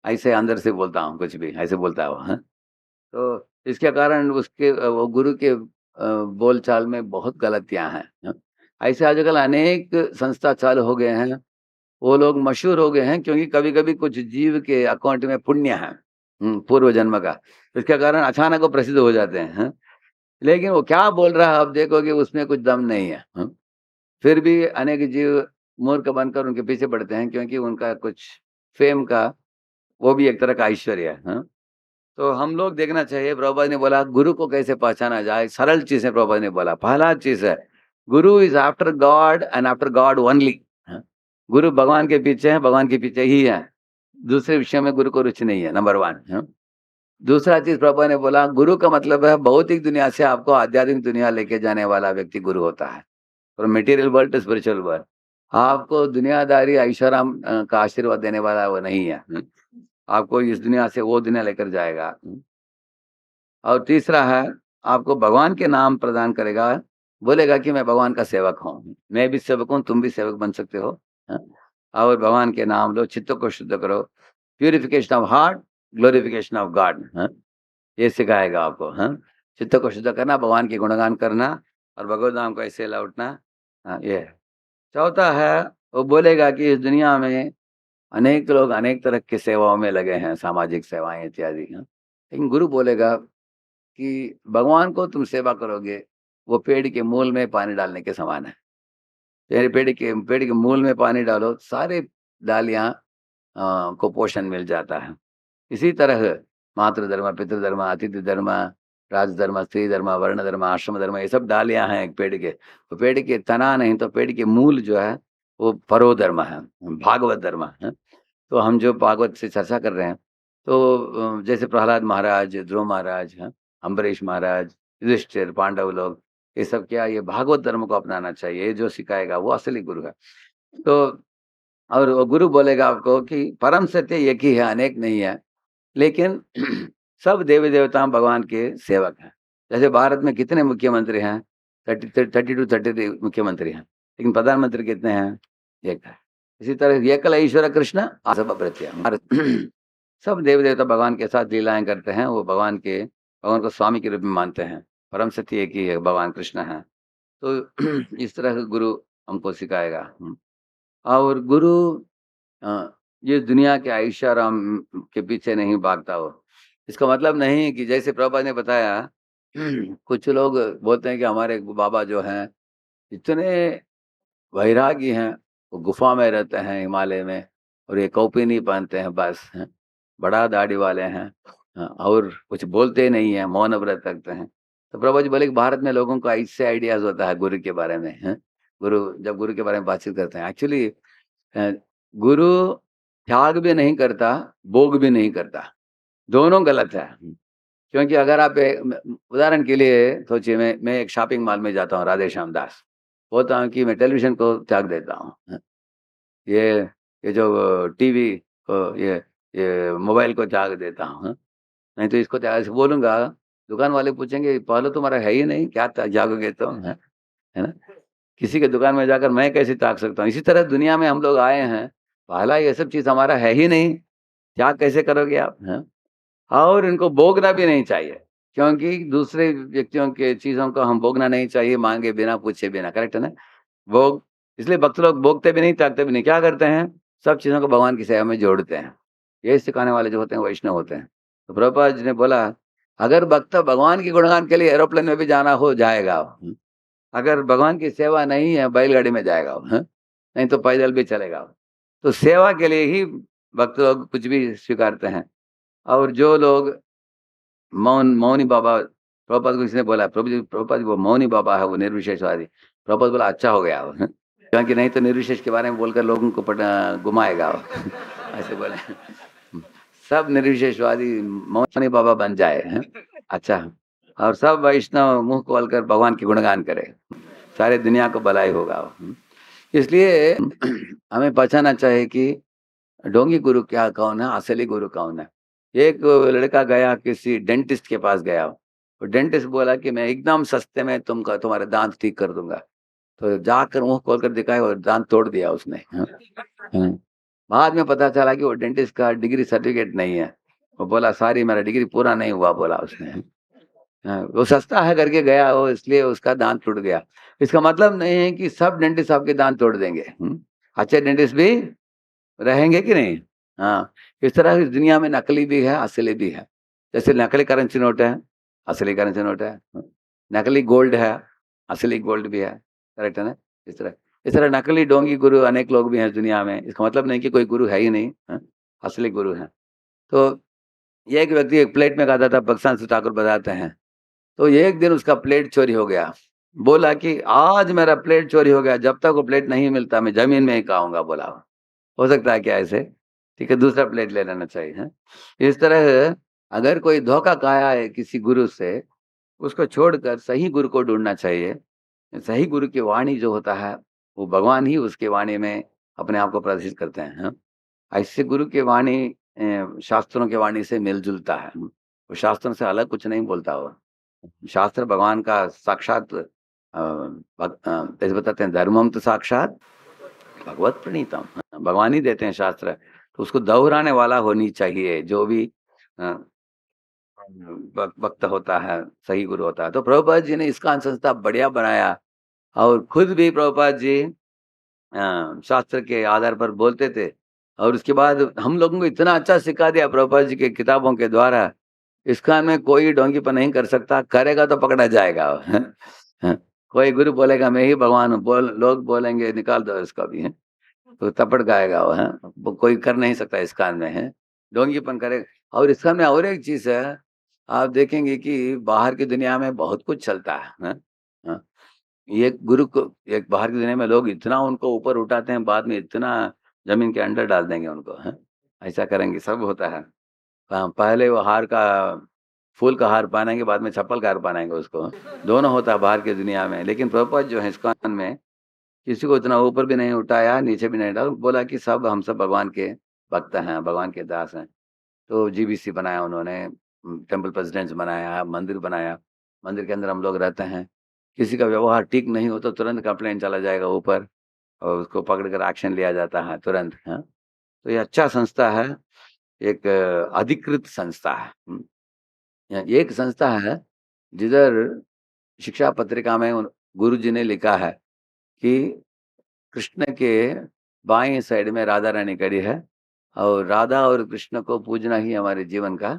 ऐसे अंदर से बोलता हूँ कुछ भी, ऐसे बोलता है वो, हाँ? तो इसके कारण उसके वो गुरु के बोलचाल में बहुत गलतियाँ हैं, हाँ? ऐसे आजकल अनेक संस्था चालू हो गए हैं, वो लोग मशहूर हो गए हैं क्योंकि कभी-कभी कुछ जीव के अकाउंट में पुण्य है, पूर्व जन्म का, इसके कारण अचानक वो प्रसिद्ध हो जाते हैं, हाँ? लेकिन वो क्या बोल रहा है आप देखोगे उसमें कुछ दम नहीं है, हाँ? फिर भी अनेक जीव मूर्ख बनकर उनके पीछे पड़ते हैं क्योंकि उनका कुछ फेम का, वो भी एक तरह का ऐश्वर्य है, हाँ? तो हम लोग देखना चाहिए, प्रभुपाद ने बोला गुरु को कैसे पहचाना जाए, सरल चीज़ है प्रभुपाद ने बोला। पहला चीज़ है, गुरु is after God and after God only, हाँ? गुरु भगवान के पीछे है, भगवान के पीछे ही है। दूसरे विषय में गुरु को रुचि नहीं है, नंबर 1, हाँ? दूसरा चीज़ प्रभुपाद ने बोला, गुरु का मतलब है भौतिक दुनिया से आपको आध्यात्मिक दुनिया लेके जाने वाला व्यक्ति गुरु होता है। From material world to spiritual world. आपको दुनियादारी ऐशोआराम का आशीर्वाद देने वाला वो नहीं है, आपको इस दुनिया से वो दुनिया लेकर जाएगा। और तीसरा है, आपको भगवान के नाम प्रदान करेगा, बोलेगा कि मैं भगवान का सेवक हूँ, मैं भी सेवक हूँ, तुम भी सेवक बन सकते हो, हाँ? और भगवान के नाम लो, चित्त को शुद्ध करो, purification of heart, glorification of God, हाँ? ये सिखाएगा आपको, हाँ? चित्त को शुद्ध करना, भगवान के गुणगान करना और भगवत नाम को ऐसे लौटना, हाँ, ये है। चौथा है, वो बोलेगा कि इस दुनिया में अनेक लोग अनेक तरह की सेवाओं में लगे हैं, सामाजिक सेवाएँ इत्यादि, हाँ? लेकिन गुरु बोलेगा कि भगवान को तुम सेवा करोगे, वो पेड़ के मूल में पानी डालने के समान है। तेरे पेड़ के मूल में पानी डालो, सारे डालियाँ को पोषण मिल जाता है। इसी तरह मातृधर्म, पितृधर्म, अतिथि धर्म, राजधर्म, स्त्री धर्म, वर्ण धर्म, आश्रम धर्म, ये सब डालियाँ हैं एक पेड़ के। तो पेड़ के तना नहीं तो पेड़ के मूल जो है वो परोधर्म है, भागवत धर्म है। तो हम जो भागवत से चर्चा कर रहे हैं, तो जैसे प्रहलाद महाराज, ध्रुव महाराज, हैं, अम्बरीश महाराज, युधिष्ठिर, पांडव लोग, ये सब क्या, ये भागवत धर्म को अपनाना चाहिए। ये जो सिखाएगा वो असली गुरु है। तो और वो गुरु बोलेगा आपको कि परम सत्य एक ही है, अनेक नहीं है, लेकिन सब देवी देवता भगवान के सेवक हैं। जैसे भारत में कितने मुख्यमंत्री हैं? 30 टू 33 मुख्यमंत्री हैं, लेकिन प्रधानमंत्री कितने हैं? एक है। इसी तरह एकल ईश्वर कृष्ण आसव प्रत्यय। सब देवी देवता भगवान के साथ लीलाएं करते हैं, वो भगवान को स्वामी के रूप में मानते हैं। परम सत्य एक ही है, भगवान कृष्ण है। तो इस तरह गुरु हमको सिखाएगा। और गुरु ये दुनिया के ऐशो-आराम के पीछे नहीं भागता हो। इसका मतलब नहीं कि जैसे प्रभुपाद ने बताया कुछ लोग बोलते हैं कि हमारे बाबा जो हैं इतने वैरागी हैं, वो गुफा में रहते हैं हिमालय में और ये कौपी नहीं पहनते हैं बस, हैं। बड़ा दाढ़ी वाले हैं, और कुछ बोलते नहीं हैं, मौन व्रत रखते हैं। तो प्रभु जी बोले कि भारत में लोगों को ऐसे आइडियाज़ होता है गुरु के बारे में, हैं। गुरु के बारे में बातचीत करते हैं। एक्चुअली गुरु त्याग भी नहीं करता, भोग भी नहीं करता, दोनों गलत है। क्योंकि अगर आप उदाहरण के लिए सोचिए, मैं एक शॉपिंग मॉल में जाता हूँ, राधे श्याम दास, बोलता हूँ कि मैं टेलीविज़न को त्याग देता हूँ। ये ये जो टीवी को ये मोबाइल को त्याग देता हूँ, नहीं तो इसको त्याग ऐसे बोलूँगा, दुकान वाले पूछेंगे पहले तुम्हारा है ही नहीं, क्या त्यागोगे तुम? है ना? किसी के दुकान में जाकर मैं कैसे त्याग सकता हूँ? इसी तरह दुनिया में हम लोग आए हैं, पहला ये सब चीज़ हमारा है ही नहीं, त्याग कैसे करोगे आप? हैं? और इनको भोगना भी नहीं चाहिए, क्योंकि दूसरे व्यक्तियों के चीज़ों को हम भोगना नहीं चाहिए, माँगे बिना, पूछे बिना, करेक्ट है ना? भोग इसलिए भक्त लोग भोगते भी नहीं, त्यागते भी नहीं, क्या करते हैं? सब चीज़ों को भगवान की सेवा में जोड़ते हैं। यही सिखाने वाले जो होते हैं वैष्णव होते हैं। तो प्रभुपाद जी ने बोला, अगर भक्त भगवान के गुणगान के लिए एरोप्लेन में भी जाना हो जाएगा वो, अगर भगवान की सेवा नहीं है बैलगाड़ी में जाएगा वो, नहीं तो पैदल भी चलेगा वो। तो सेवा के लिए ही भक्त लोग कुछ भी स्वीकारते हैं। और जो लोग मौनी बाबा, प्रभुपाद को किसी ने बोला, प्रभुपाद जी वो मौनी बाबा है, वो निर्विशेषवादी। प्रभुपाद बोला अच्छा हो गया वो, क्योंकि नहीं तो निर्विशेष के बारे में बोलकर लोगों को घुमाएगा वो। ऐसे बोले सब निर्विशेषवादी मौनी बाबा बन जाए, हैं? अच्छा, और सब वैष्णव मुंह खोलकर भगवान के गुणगान करे, सारे दुनिया को भलाई होगा वो। इसलिए हमें पहचानना चाहिए कि ढोंगी गुरु क्या कौन है, असली गुरु कौन है। एक लड़का गया किसी डेंटिस्ट के पास गया, तो डेंटिस्ट बोला कि मैं एकदम सस्ते में तुम्हारे दांत ठीक कर दूंगा। तो जाकर मुंह खोलकर दिखाया और दांत तोड़ दिया उसने। हाँ। बाद में पता चला कि वो डेंटिस्ट का डिग्री सर्टिफिकेट नहीं है। वो बोला सॉरी मेरा डिग्री पूरा नहीं हुआ, बोला उसने। हाँ, वो सस्ता है करके गया वो, इसलिए उसका दांत टूट गया। इसका मतलब नहीं है कि सब डेंटिस्ट आपके दांत तोड़ देंगे। अच्छे डेंटिस्ट भी रहेंगे कि नहीं? हाँ, इस तरह इस दुनिया में नकली भी है, असली भी है। जैसे नकली करेंसी नोट है, असली करेंसी नोट है। नकली गोल्ड है, असली गोल्ड भी है, करेक्ट है ना? इस तरह नकली ढोंगी गुरु अनेक लोग भी हैं इस दुनिया में। इसका मतलब नहीं कि कोई गुरु है ही नहीं, असली गुरु हैं। तो ये एक व्यक्ति एक प्लेट में खाता था, भक्तसिंह से ठाकुर बताते हैं। तो एक दिन उसका प्लेट चोरी हो गया। बोला कि आज मेरा प्लेट चोरी हो गया, जब तक वो प्लेट नहीं मिलता मैं ज़मीन में ही खाऊँगा, बोला। हो सकता है क्या ऐसे? ठीक है, दूसरा प्लेट ले लेना चाहिए, हैं? इस तरह अगर कोई धोखा खाया है किसी गुरु से, उसको छोड़कर सही गुरु को ढूँढना चाहिए। सही गुरु की वाणी जो होता है, वो भगवान ही उसकी वाणी में अपने आप को प्रदर्शित करते हैं, हैं? ऐसे गुरु की वाणी शास्त्रों की वाणी से मिल-जुलता है। वो शास्त्रों से अलग कुछ नहीं बोलता वो। शास्त्र भगवान का साक्षात जैसे बताते हैं धर्मम तो साक्षात भगवत प्रणीतम, भगवान ही देते हैं शास्त्र। तो उसको दोहराने वाला होनी चाहिए जो भी अ, वक्त होता है, सही गुरु होता है। तो प्रभुपाद जी ने इस्कॉन संस्था बढ़िया बनाया, और खुद भी प्रभुपाद जी शास्त्र के आधार पर बोलते थे, और उसके बाद हम लोगों को इतना अच्छा सिखा दिया प्रभुपाद जी के किताबों के द्वारा। इस्कॉन में कोई ढोंगीपन नहीं कर सकता, करेगा तो पकड़ा जाएगा। हाँ, कोई गुरु बोलेगा मैं ही भगवान हूँ, लोग बोलेंगे निकाल दो इसको भी, है तो तपड़ गाएगा वो, है वो कोई कर नहीं सकता इस्कॉन में, है ढोंगीपन करेगा। और इस्कॉन में और एक चीज है, आप देखेंगे कि बाहर की दुनिया में बहुत कुछ चलता है, हाँ? ये गुरु को एक बाहर की दुनिया में लोग इतना उनको ऊपर उठाते हैं, बाद में इतना जमीन के अंदर डाल देंगे उनको, है ऐसा करेंगे, सब होता है। पहले वो हार का फूल का हार पहनाएंगे, बाद में चप्पल का हार पहनाएंगे उसको, दोनों होता है बाहर की दुनिया में। लेकिन प्रभुपाद जो है इस्कॉन में किसी को इतना ऊपर भी नहीं उठाया, नीचे भी नहीं डाला, बोला कि सब हम सब भगवान के भक्त हैं, भगवान के दास हैं। तो जीबीसी बनाया उन्होंने, टेम्पल प्रेसिडेंट्स बनाया, मंदिर बनाया, मंदिर के अंदर हम लोग रहते हैं। किसी का व्यवहार ठीक नहीं हो तो तुरंत कंप्लेंट चला जाएगा ऊपर, और उसको पकड़कर एक्शन लिया जाता है तुरंत, हाँ। तो ये अच्छा संस्था है, एक अधिकृत संस्था है। एक संस्था है जिधर शिक्षा पत्रिका में गुरु जी ने लिखा है कि कृष्ण के बाएं साइड में राधा रानी खड़ी है और राधा और कृष्ण को पूजना ही हमारे जीवन का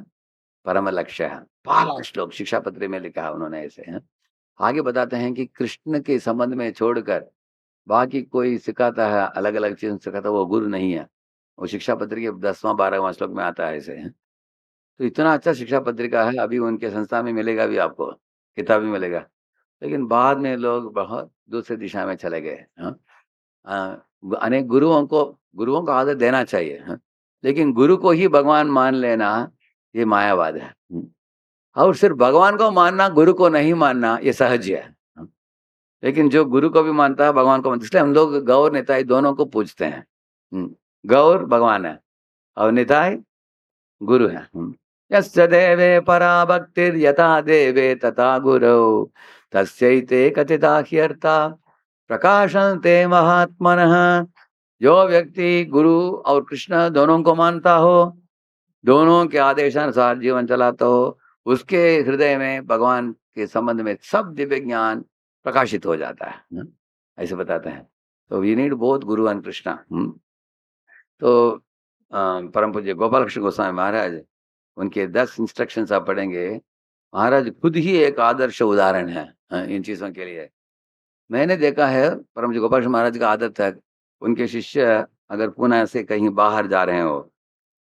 परम लक्ष्य है। पहला श्लोक शिक्षापत्री में लिखा है उन्होंने ऐसे है। आगे बताते हैं कि कृष्ण के संबंध में छोड़कर बाकी कोई सिखाता है, अलग अलग चीज सिखाता है, वो गुरु नहीं है। वो शिक्षापत्री के 10वां 12वां श्लोक में आता है ऐसे है। तो इतना अच्छा शिक्षा पत्रिका है, अभी उनके संस्था में मिलेगा भी आपको, किताब भी मिलेगा। लेकिन बाद में लोग बहुत दूसरी दिशा में चले गए। हाँ, अनेक गुरुओं को आदर देना चाहिए। हाँ, लेकिन गुरु को ही भगवान मान लेना ये मायावाद है। और सिर्फ भगवान को मानना, गुरु को नहीं मानना ये सहज है। हाँ, लेकिन जो गुरु को भी मानता है, भगवान को मानता है, इसलिए हम लोग गौर निताई दोनों को पूजते हैं। गौर भगवान है और निताई गुरु है। यस्य देवे परा भक्तिर्यथा देवे तथा गुरौ तस्यैते कथिता ह्यर्था प्रकाशन्ते महात्मनः। जो व्यक्ति गुरु और कृष्ण दोनों को मानता हो, दोनों के आदेशानुसार जीवन चलाता हो, उसके हृदय में भगवान के संबंध में सब दिव्य ज्ञान प्रकाशित हो जाता है। ऐसे बताते हैं। तो we need both Guru and Krishna. तो परम पूज्य गोपाल कृष्ण गोस्वामी महाराज, उनके 10 इंस्ट्रक्शंस आप पढ़ेंगे। महाराज खुद ही एक आदर्श उदाहरण है इन चीजों के लिए। मैंने देखा है परम पूज्य गोपाल कृष्ण महाराज का आदत है, उनके शिष्य अगर पुणे से कहीं बाहर जा रहे हो,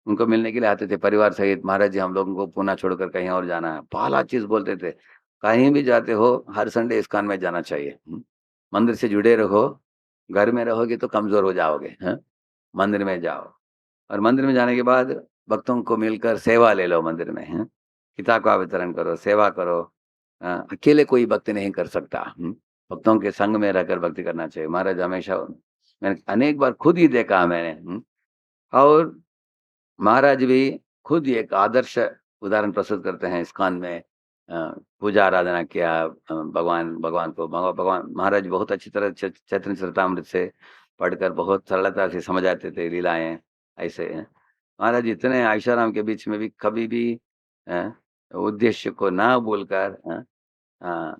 उनको मिलने के लिए आते थे परिवार सहित। महाराज जी हम लोगों को पुणे छोड़कर कहीं और जाना है। पहला चीज बोलते थे, कहीं भी जाते हो हर संडे इस्कॉन में जाना चाहिए। मंदिर से जुड़े रहो, घर में रहोगे तो कमजोर हो जाओगे। मंदिर में जाओ और मंदिर में जाने के बाद भक्तों को मिलकर सेवा ले लो। मंदिर में किताब का वितरण करो, सेवा करो। अकेले कोई भक्ति नहीं कर सकता। भक्तों के संग में रहकर भक्ति करना चाहिए। महाराज हमेशा, मैंने अनेक बार खुद ही देखा मैंने। और महाराज भी खुद एक आदर्श उदाहरण प्रस्तुत करते हैं। इस्कॉन में पूजा आराधना किया भगवान को। भगवान महाराज बहुत अच्छी तरह चैतन्य चरितामृत से पढ़कर बहुत सरलता से समझ आते थे लीलाएं। ऐसे महाराज इतने आयशाराम के बीच में भी कभी भी उद्देश्य को ना बोलकर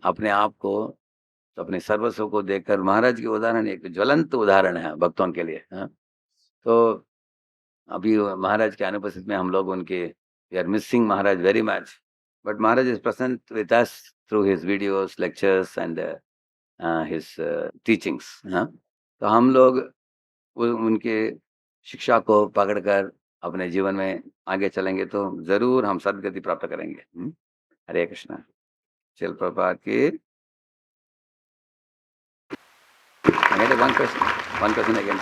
अपने आप को, तो अपने सर्वस्व को देखकर महाराज के उदाहरण एक ज्वलंत उदाहरण है भक्तों के लिए। तो अभी महाराज के अनुपस्थित में हम लोग उनके we are missing Maharaj very much, but Maharaj is present with us through his videos, lectures and his teachings. तो हम लोग उनके शिक्षा को पकड़कर अपने जीवन में आगे चलेंगे तो जरूर हम सदगति प्राप्त करेंगे। हरे कृष्णा। शिल प्रभुपाद की। one question again,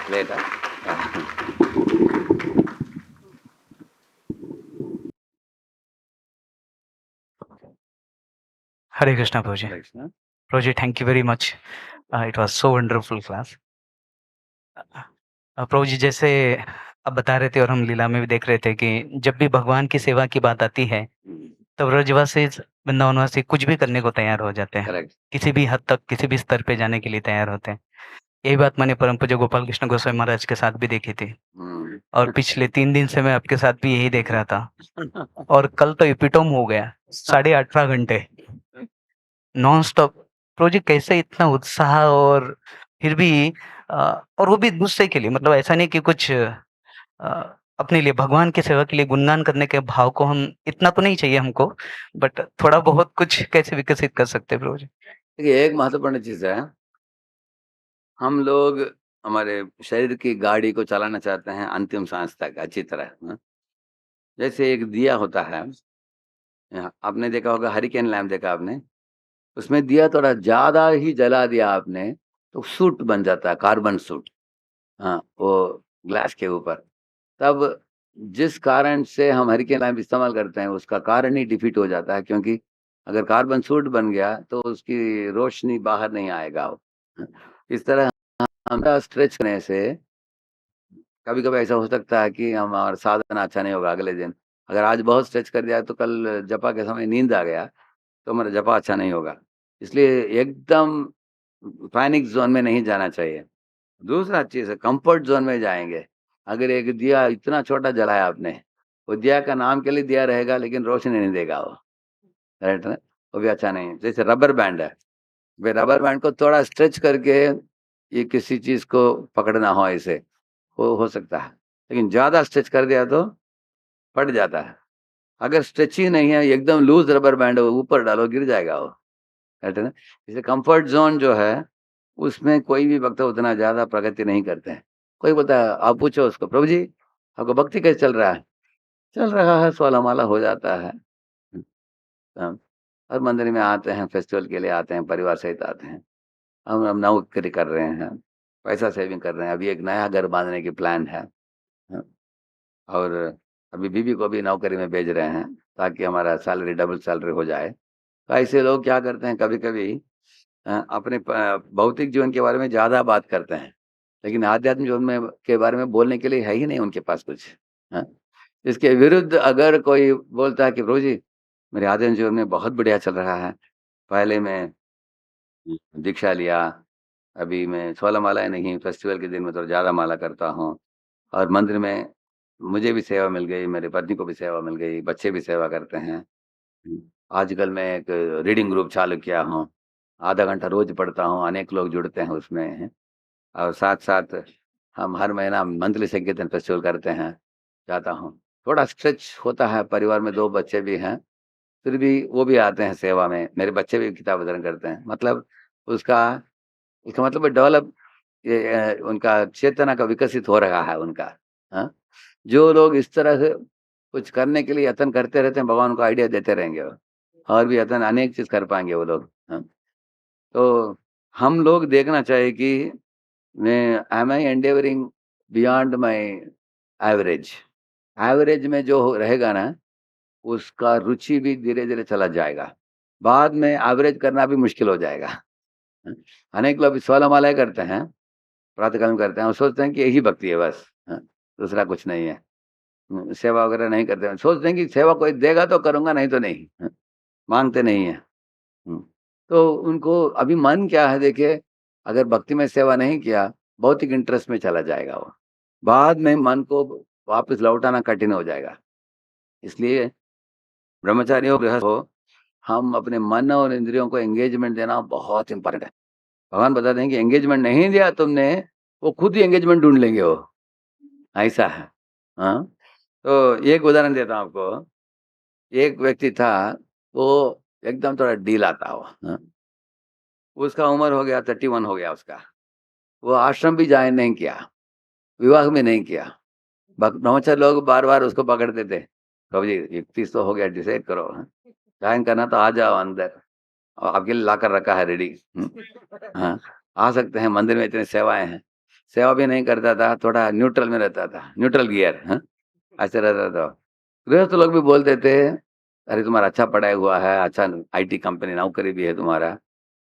later. Hare Krishna, Prabhuji. Hare Krishna. Prabhuji, thank you very much. It was so wonderful class. प्रभुजी जैसे अब बता रहे थे और हम लीला में भी देख रहे थे कि जब भी भगवान की सेवा की बात आती है तब ब्रजवासी वृंदावनवासी कुछ भी करने को तैयार हो जाते हैं। Correct. किसी भी हद तक, किसी भी स्तर पे जाने के लिए तैयार होते हैं। यही बात मैंने परम पूज्य गोपाल कृष्ण गोस्वामी महाराज के साथ भी देखी थी और पिछले 3 दिन से मैं आपके साथ भी यही देख रहा था। और कल तो एपिटोम हो गया 18.5 घंटे नॉन स्टॉप। प्रोजेक्ट कैसे इतना उत्साह और फिर भी और वो भी दूसरे के लिए, मतलब ऐसा नहीं कि कुछ अपने लिए, भगवान की सेवा के लिए गुणगान करने के भाव को हम इतना तो नहीं चाहिए हमको, बट थोड़ा बहुत कुछ कैसे विकसित कर सकते हैं प्रोजेक्ट। देखिए एक महत्वपूर्ण चीज है, हम लोग हमारे शरीर की गाड़ी को चलाना चाहते हैं अंतिम सांस तक अच्छी तरह। जैसे एक दिया होता है, आपने देखा होगा हरिकेन लैम्प देखा आपने, उसमें दिया थोड़ा ज्यादा ही जला दिया आपने तो सूट बन जाता है, कार्बन सूट। वो ग्लास के ऊपर। तब जिस कारण से हम हरिकेन लैम्प इस्तेमाल करते हैं उसका कारण ही डिफीट हो जाता है, क्योंकि अगर कार्बन सूट बन गया तो उसकी रोशनी बाहर नहीं आएगा। इस तरह हमें स्ट्रेच करने से कभी कभी ऐसा हो सकता है कि हमारा साधन अच्छा नहीं होगा अगले दिन। अगर आज बहुत स्ट्रेच कर दिया तो कल जपा के समय नींद आ गया तो हमारा जपा अच्छा नहीं होगा। इसलिए एकदम पैनिक जोन में नहीं जाना चाहिए। दूसरा चीज है कंफर्ट जोन में जाएंगे। अगर एक दिया इतना छोटा जलाया आपने, वो दिया का नाम के लिए दिया रहेगा लेकिन रोशनी नहीं देगा वो, राइट ना? वो भी अच्छा नहीं है। जैसे रबर बैंड है, वे रबर बैंड को थोड़ा स्ट्रेच करके ये किसी चीज को पकड़ना हो ऐसे हो सकता है, लेकिन ज्यादा स्ट्रेच कर दिया तो फट जाता है। अगर स्ट्रेच ही नहीं है, एकदम लूज रबर बैंड हो, ऊपर डालो गिर जाएगा वो, कहते हैं ना। जैसे कंफर्ट जोन जो है उसमें कोई भी भक्त उतना ज्यादा प्रगति नहीं करते हैं। कोई बोलता है, आप पूछो उसको, प्रभु जी आपको भक्ति कैसे चल रहा है? चल रहा है, 16 माला हो जाता है। हम हर मंदिर में आते हैं, फेस्टिवल के लिए आते हैं, परिवार सहित आते हैं। हम नौकरी कर रहे हैं, पैसा सेविंग कर रहे हैं। अभी एक नया घर बांधने की प्लान है, हाँ, और अभी बीवी को भी नौकरी में भेज रहे हैं ताकि हमारा सैलरी डबल सैलरी हो जाए। तो ऐसे लोग क्या करते हैं, कभी कभी अपने भौतिक जीवन के बारे में ज्यादा बात करते हैं, लेकिन आध्यात्मिक जीवन में के बारे में बोलने के लिए है ही नहीं उनके पास कुछ। हाँ, इसके विरुद्ध अगर कोई बोलता है कि प्रभु जी मेरे आध्यात्मिक जीवन में बहुत बढ़िया चल रहा है, पहले मैं दीक्षा लिया, अभी मैं 16 मालाएं नहीं, फेस्टिवल के दिन में तो ज़्यादा माला करता हूँ, और मंदिर में मुझे भी सेवा मिल गई, मेरी पत्नी को भी सेवा मिल गई, बच्चे भी सेवा करते हैं। आजकल मैं एक रीडिंग ग्रुप चालू किया हूँ, आधा घंटा रोज पढ़ता हूँ, अनेक लोग जुड़ते हैं उसमें, और साथ-साथ हम हर महीना मंथली संकीर्तन फेस्टिवल करते हैं, जाता हूँ। थोड़ा स्ट्रेच होता है, परिवार में 2 बच्चे भी हैं, फिर भी वो भी आते हैं सेवा में, मेरे बच्चे भी किताब वितरण करते हैं। मतलब उसका इसका मतलब डेवलप उनका चेतना का विकसित हो रहा है उनका। हाँ? जो लोग इस तरह से कुछ करने के लिए यत्न करते रहते हैं, भगवान को आइडिया देते रहेंगे वो, और भी यत्न अनेक चीज़ कर पाएँगे वो लोग। हाँ? तो हम लोग देखना चाहिए कि मैं am I endeavouring beyond my average. Average में जो रहेगा ना, उसका रुचि भी धीरे-धीरे चला जाएगा। बाद में एवरेज करना भी मुश्किल हो जाएगा। हाँ, अनेक लोग 16 मालाएँ करते हैं, प्रातःकाल में करते हैं और सोचते हैं कि यही भक्ति है बस, हाँ, दूसरा कुछ नहीं है। सेवा वगैरह नहीं करते हैं, सोचते हैं कि सेवा कोई देगा तो करूँगा, नहीं तो नहीं। हाँ, माँगते नहीं हैं। हुँ। तो उनको अभी मन क्या है देखिए, अगर भक्ति में सेवा नहीं किया, भौतिक इंटरेस्ट में चला जाएगा वो। बाद में मन को वापस लौटाना कठिन हो जाएगा। इसलिए ब्रह्मचारी हो, गृहस्थ हो, हम अपने मन और इंद्रियों को एंगेजमेंट देना बहुत इम्पोर्टेंट है। भगवान बताते हैं कि एंगेजमेंट नहीं दिया तुमने, वो खुद ही एंगेजमेंट ढूँढ लेंगे वो, ऐसा है। हाँ, तो एक उदाहरण देता हूँ आपको। एक व्यक्ति था, वो एकदम थोड़ा ढीला था वो, हाँ। उसका उम्र हो गया 31 हो गया उसका। वो आश्रम भी जॉइन नहीं किया, विवाह भी नहीं किया। ब्रह्मचारी लोग बार-बार उसको पकड़ते थे। प्रभु जी 31 तो हो गया, डिसाइड करो, हाँ। जॉइन करना तो आ जाओ अंदर, और आपके लिए लाकर रखा है रेडी। हाँ, आ सकते हैं, मंदिर में इतनी सेवाएँ हैं। सेवा भी नहीं करता था, थोड़ा न्यूट्रल में रहता था, न्यूट्रल गियर, हाँ, ऐसे रहता था। गृहस्थ लोग भी बोलते थे, अरे तुम्हारा अच्छा पढ़ाई हुआ है, अच्छा आईटी कंपनी नौकरी भी है तुम्हारा,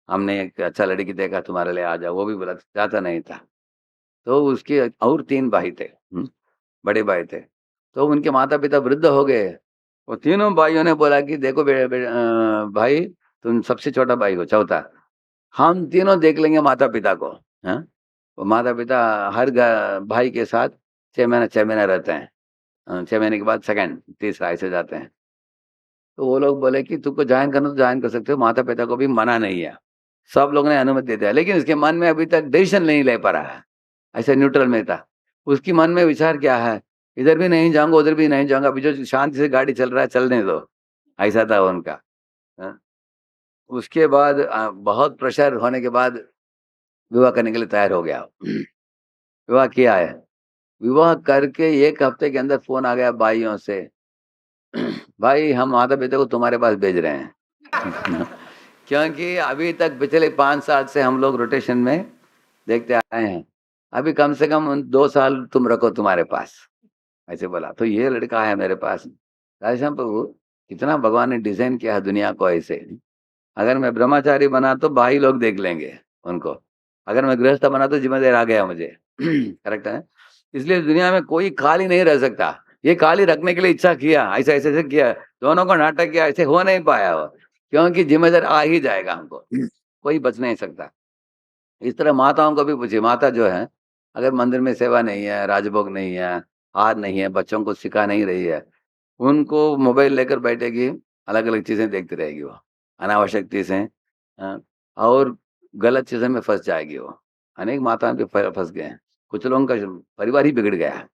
हमने एक अच्छा लड़की देखा तुम्हारे लिए, आ जाओ। वो भी बोला, चाहता नहीं था। तो उसके और 3 भाई थे, बड़े भाई थे। तो उनके माता-पिता वृद्ध हो गए। वो तीनों भाइयों ने बोला कि देखो भाई, तुम सबसे छोटा भाई हो, चौथा। हम तीनों देख लेंगे माता-पिता को, हाँ? वो माता-पिता हर भाई के साथ 6 महीना रहते हैं। 6 महीने के बाद सेकंड, तीसरा ऐसे जाते हैं। तो वो लोग बोले कि तुमको जॉइन करना तो जॉइन कर सकते हो, माता-पिता को भी मना नहीं है। सब लोगों ने अनुमति दे दिया, लेकिन इसके मन में अभी तक डिसीज़न नहीं ले पा रहा है। ऐसे न्यूट्रल में था। उसके मन में विचार क्या है, इधर भी नहीं जाऊँगा, उधर भी नहीं जाऊँगा, अभी जो शांति से गाड़ी चल रहा है चलने दो, ऐसा था उनका। हाँ, उसके बाद बहुत प्रेशर होने के बाद विवाह करने के लिए तैयार हो गया। विवाह किया है। विवाह करके 1 हफ्ते के अंदर फ़ोन आ गया भाइयों से, भाई हम माता-पिता को तुम्हारे पास भेज रहे हैं। क्योंकि अभी तक पिछले 5 साल से हम लोग रोटेशन में देखते आए हैं। अभी कम से कम 2 साल तुम रखो तुम्हारे पास, ऐसे बोला। तो ये लड़का है मेरे पास। राधेश्याम प्रभु, कितना भगवान ने डिज़ाइन किया है दुनिया को ऐसे। अगर मैं ब्रह्मचारी बना तो भाई लोग देख लेंगे उनको। अगर मैं गृहस्थ बना तो ज़िम्मेदारी आ गया मुझे। करेक्ट है? इसलिए दुनिया में कोई खाली नहीं रह सकता। ये खाली रखने के लिए इच्छा किया, ऐसे-ऐसे किया, दोनों को नाटक किया, ऐसे हो नहीं पाया वो। क्योंकि ज़िम्मेदार आ ही जाएगा हमको, कोई बच नहीं सकता। इस तरह माताओं को भी पूछिए, माता जो है, अगर मंदिर में सेवा नहीं है, राजभोग नहीं है, हार नहीं है, बच्चों को सिखा नहीं रही है, उनको मोबाइल लेकर बैठेगी, अलग-अलग चीज़ें देखती रहेगी वो, अनावश्यक चीज़ें, और गलत चीज़ों में फँस जाएगी वो। अनेक माताएं पे फंस गए हैं, कुछ लोगों का परिवार ही बिगड़ गया है।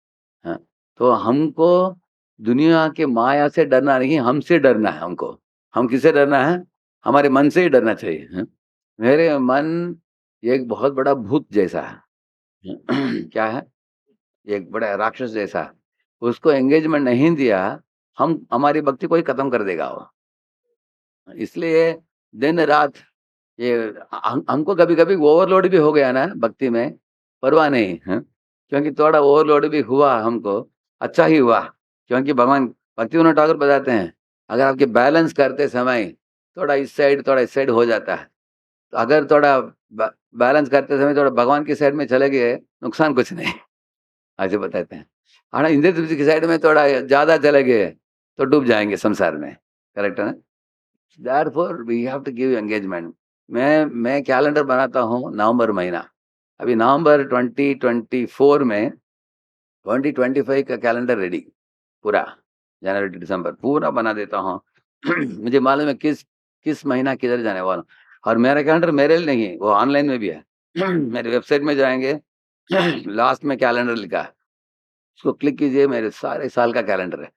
हाँ, तो हमको दुनिया के माया से डरना नहीं, हमसे डरना है हमको। हम किससे डरना है? हमारे मन से ही डरना चाहिए। हाँ? मेरे मन एक बहुत बड़ा भूत जैसा है। क्या है? एक बड़ा राक्षस जैसा है। उसको एंगेजमेंट नहीं दिया, हम हमारी भक्ति को ही खत्म कर देगा वो। इसलिए दिन रात ये हमको कभी-कभी ओवरलोड भी हो गया ना भक्ति में, परवाह नहीं, हाँ? क्योंकि थोड़ा ओवरलोड भी हुआ हमको, अच्छा ही हुआ। क्योंकि भगवान भक्तिविनोद ठाकुर बताते हैं, अगर आपके बैलेंस करते समय थोड़ा इस साइड हो जाता है। तो अगर थोड़ा बैलेंस करते समय थोड़ा भगवान की साइड में चले गए, नुकसान कुछ नहीं, ऐसे बताते हैं। हाँ, इंद्रिय तृप्ति की साइड में थोड़ा ज़्यादा चले गए, तो डूब जाएँगे संसार में। करेक्ट है ना? Therefore we have to give engagement. मैं कैलेंडर बनाता हूँ नवंबर महीना। अभी नवंबर 2024 में 2025 का कैलेंडर रेडी पूरा, जनवरी टू दिसंबर पूरा बना देता हूँ। मुझे मालूम है किस महीना किधर जाने वाला हूँ। और मेरा कैलेंडर मेरे लिए नहीं है, वो ऑनलाइन में भी है। मेरी वेबसाइट में जाएँगे, लास्ट में कैलेंडर लिखा है, उसको क्लिक कीजिए, मेरे सारे साल का कैलेंडर है।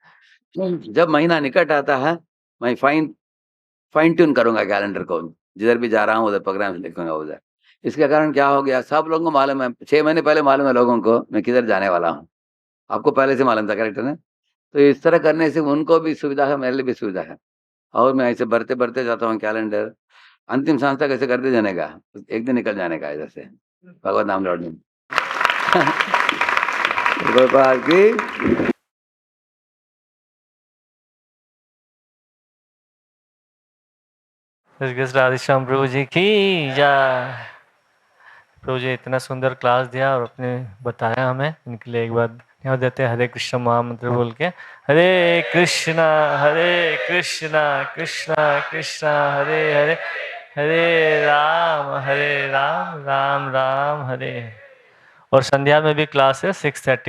जब महीना निकट आता है, मैं फाइन ट्यून करूँगा कैलेंडर को, जिधर भी जा रहा हूँ उधर प्रोग्राम्स लिखूँगा उधर। इसके कारण क्या हो गया, सब लोगों को मालूम है, 6 महीने पहले मालूम है लोगों को मैं किधर जाने वाला हूँ। आपको पहले से मालूम था, करेक्ट है ना? तो इस तरह करने से उनको भी सुविधा है, मेरे लिए भी सुविधा है। और मैं ऐसे बढ़ते-बढ़ते जाता हूँ कैलेंडर, अंतिम सांस तक ऐसे करते जाने का, एक दिन निकल जाने का इधर से, भगवत नाम लौटने। गोपाल की राधेश्याम प्रभु जी की जय। प्रभु जी इतना सुंदर क्लास दिया और अपने बताया हमें, इनके लिए एक बार धन्यवाद देते हैं। हरे कृष्ण महामंत्र बोल के, हरे कृष्णा कृष्णा कृष्णा हरे हरे, हरे राम राम राम हरे। और संध्या में भी क्लास है 6:30।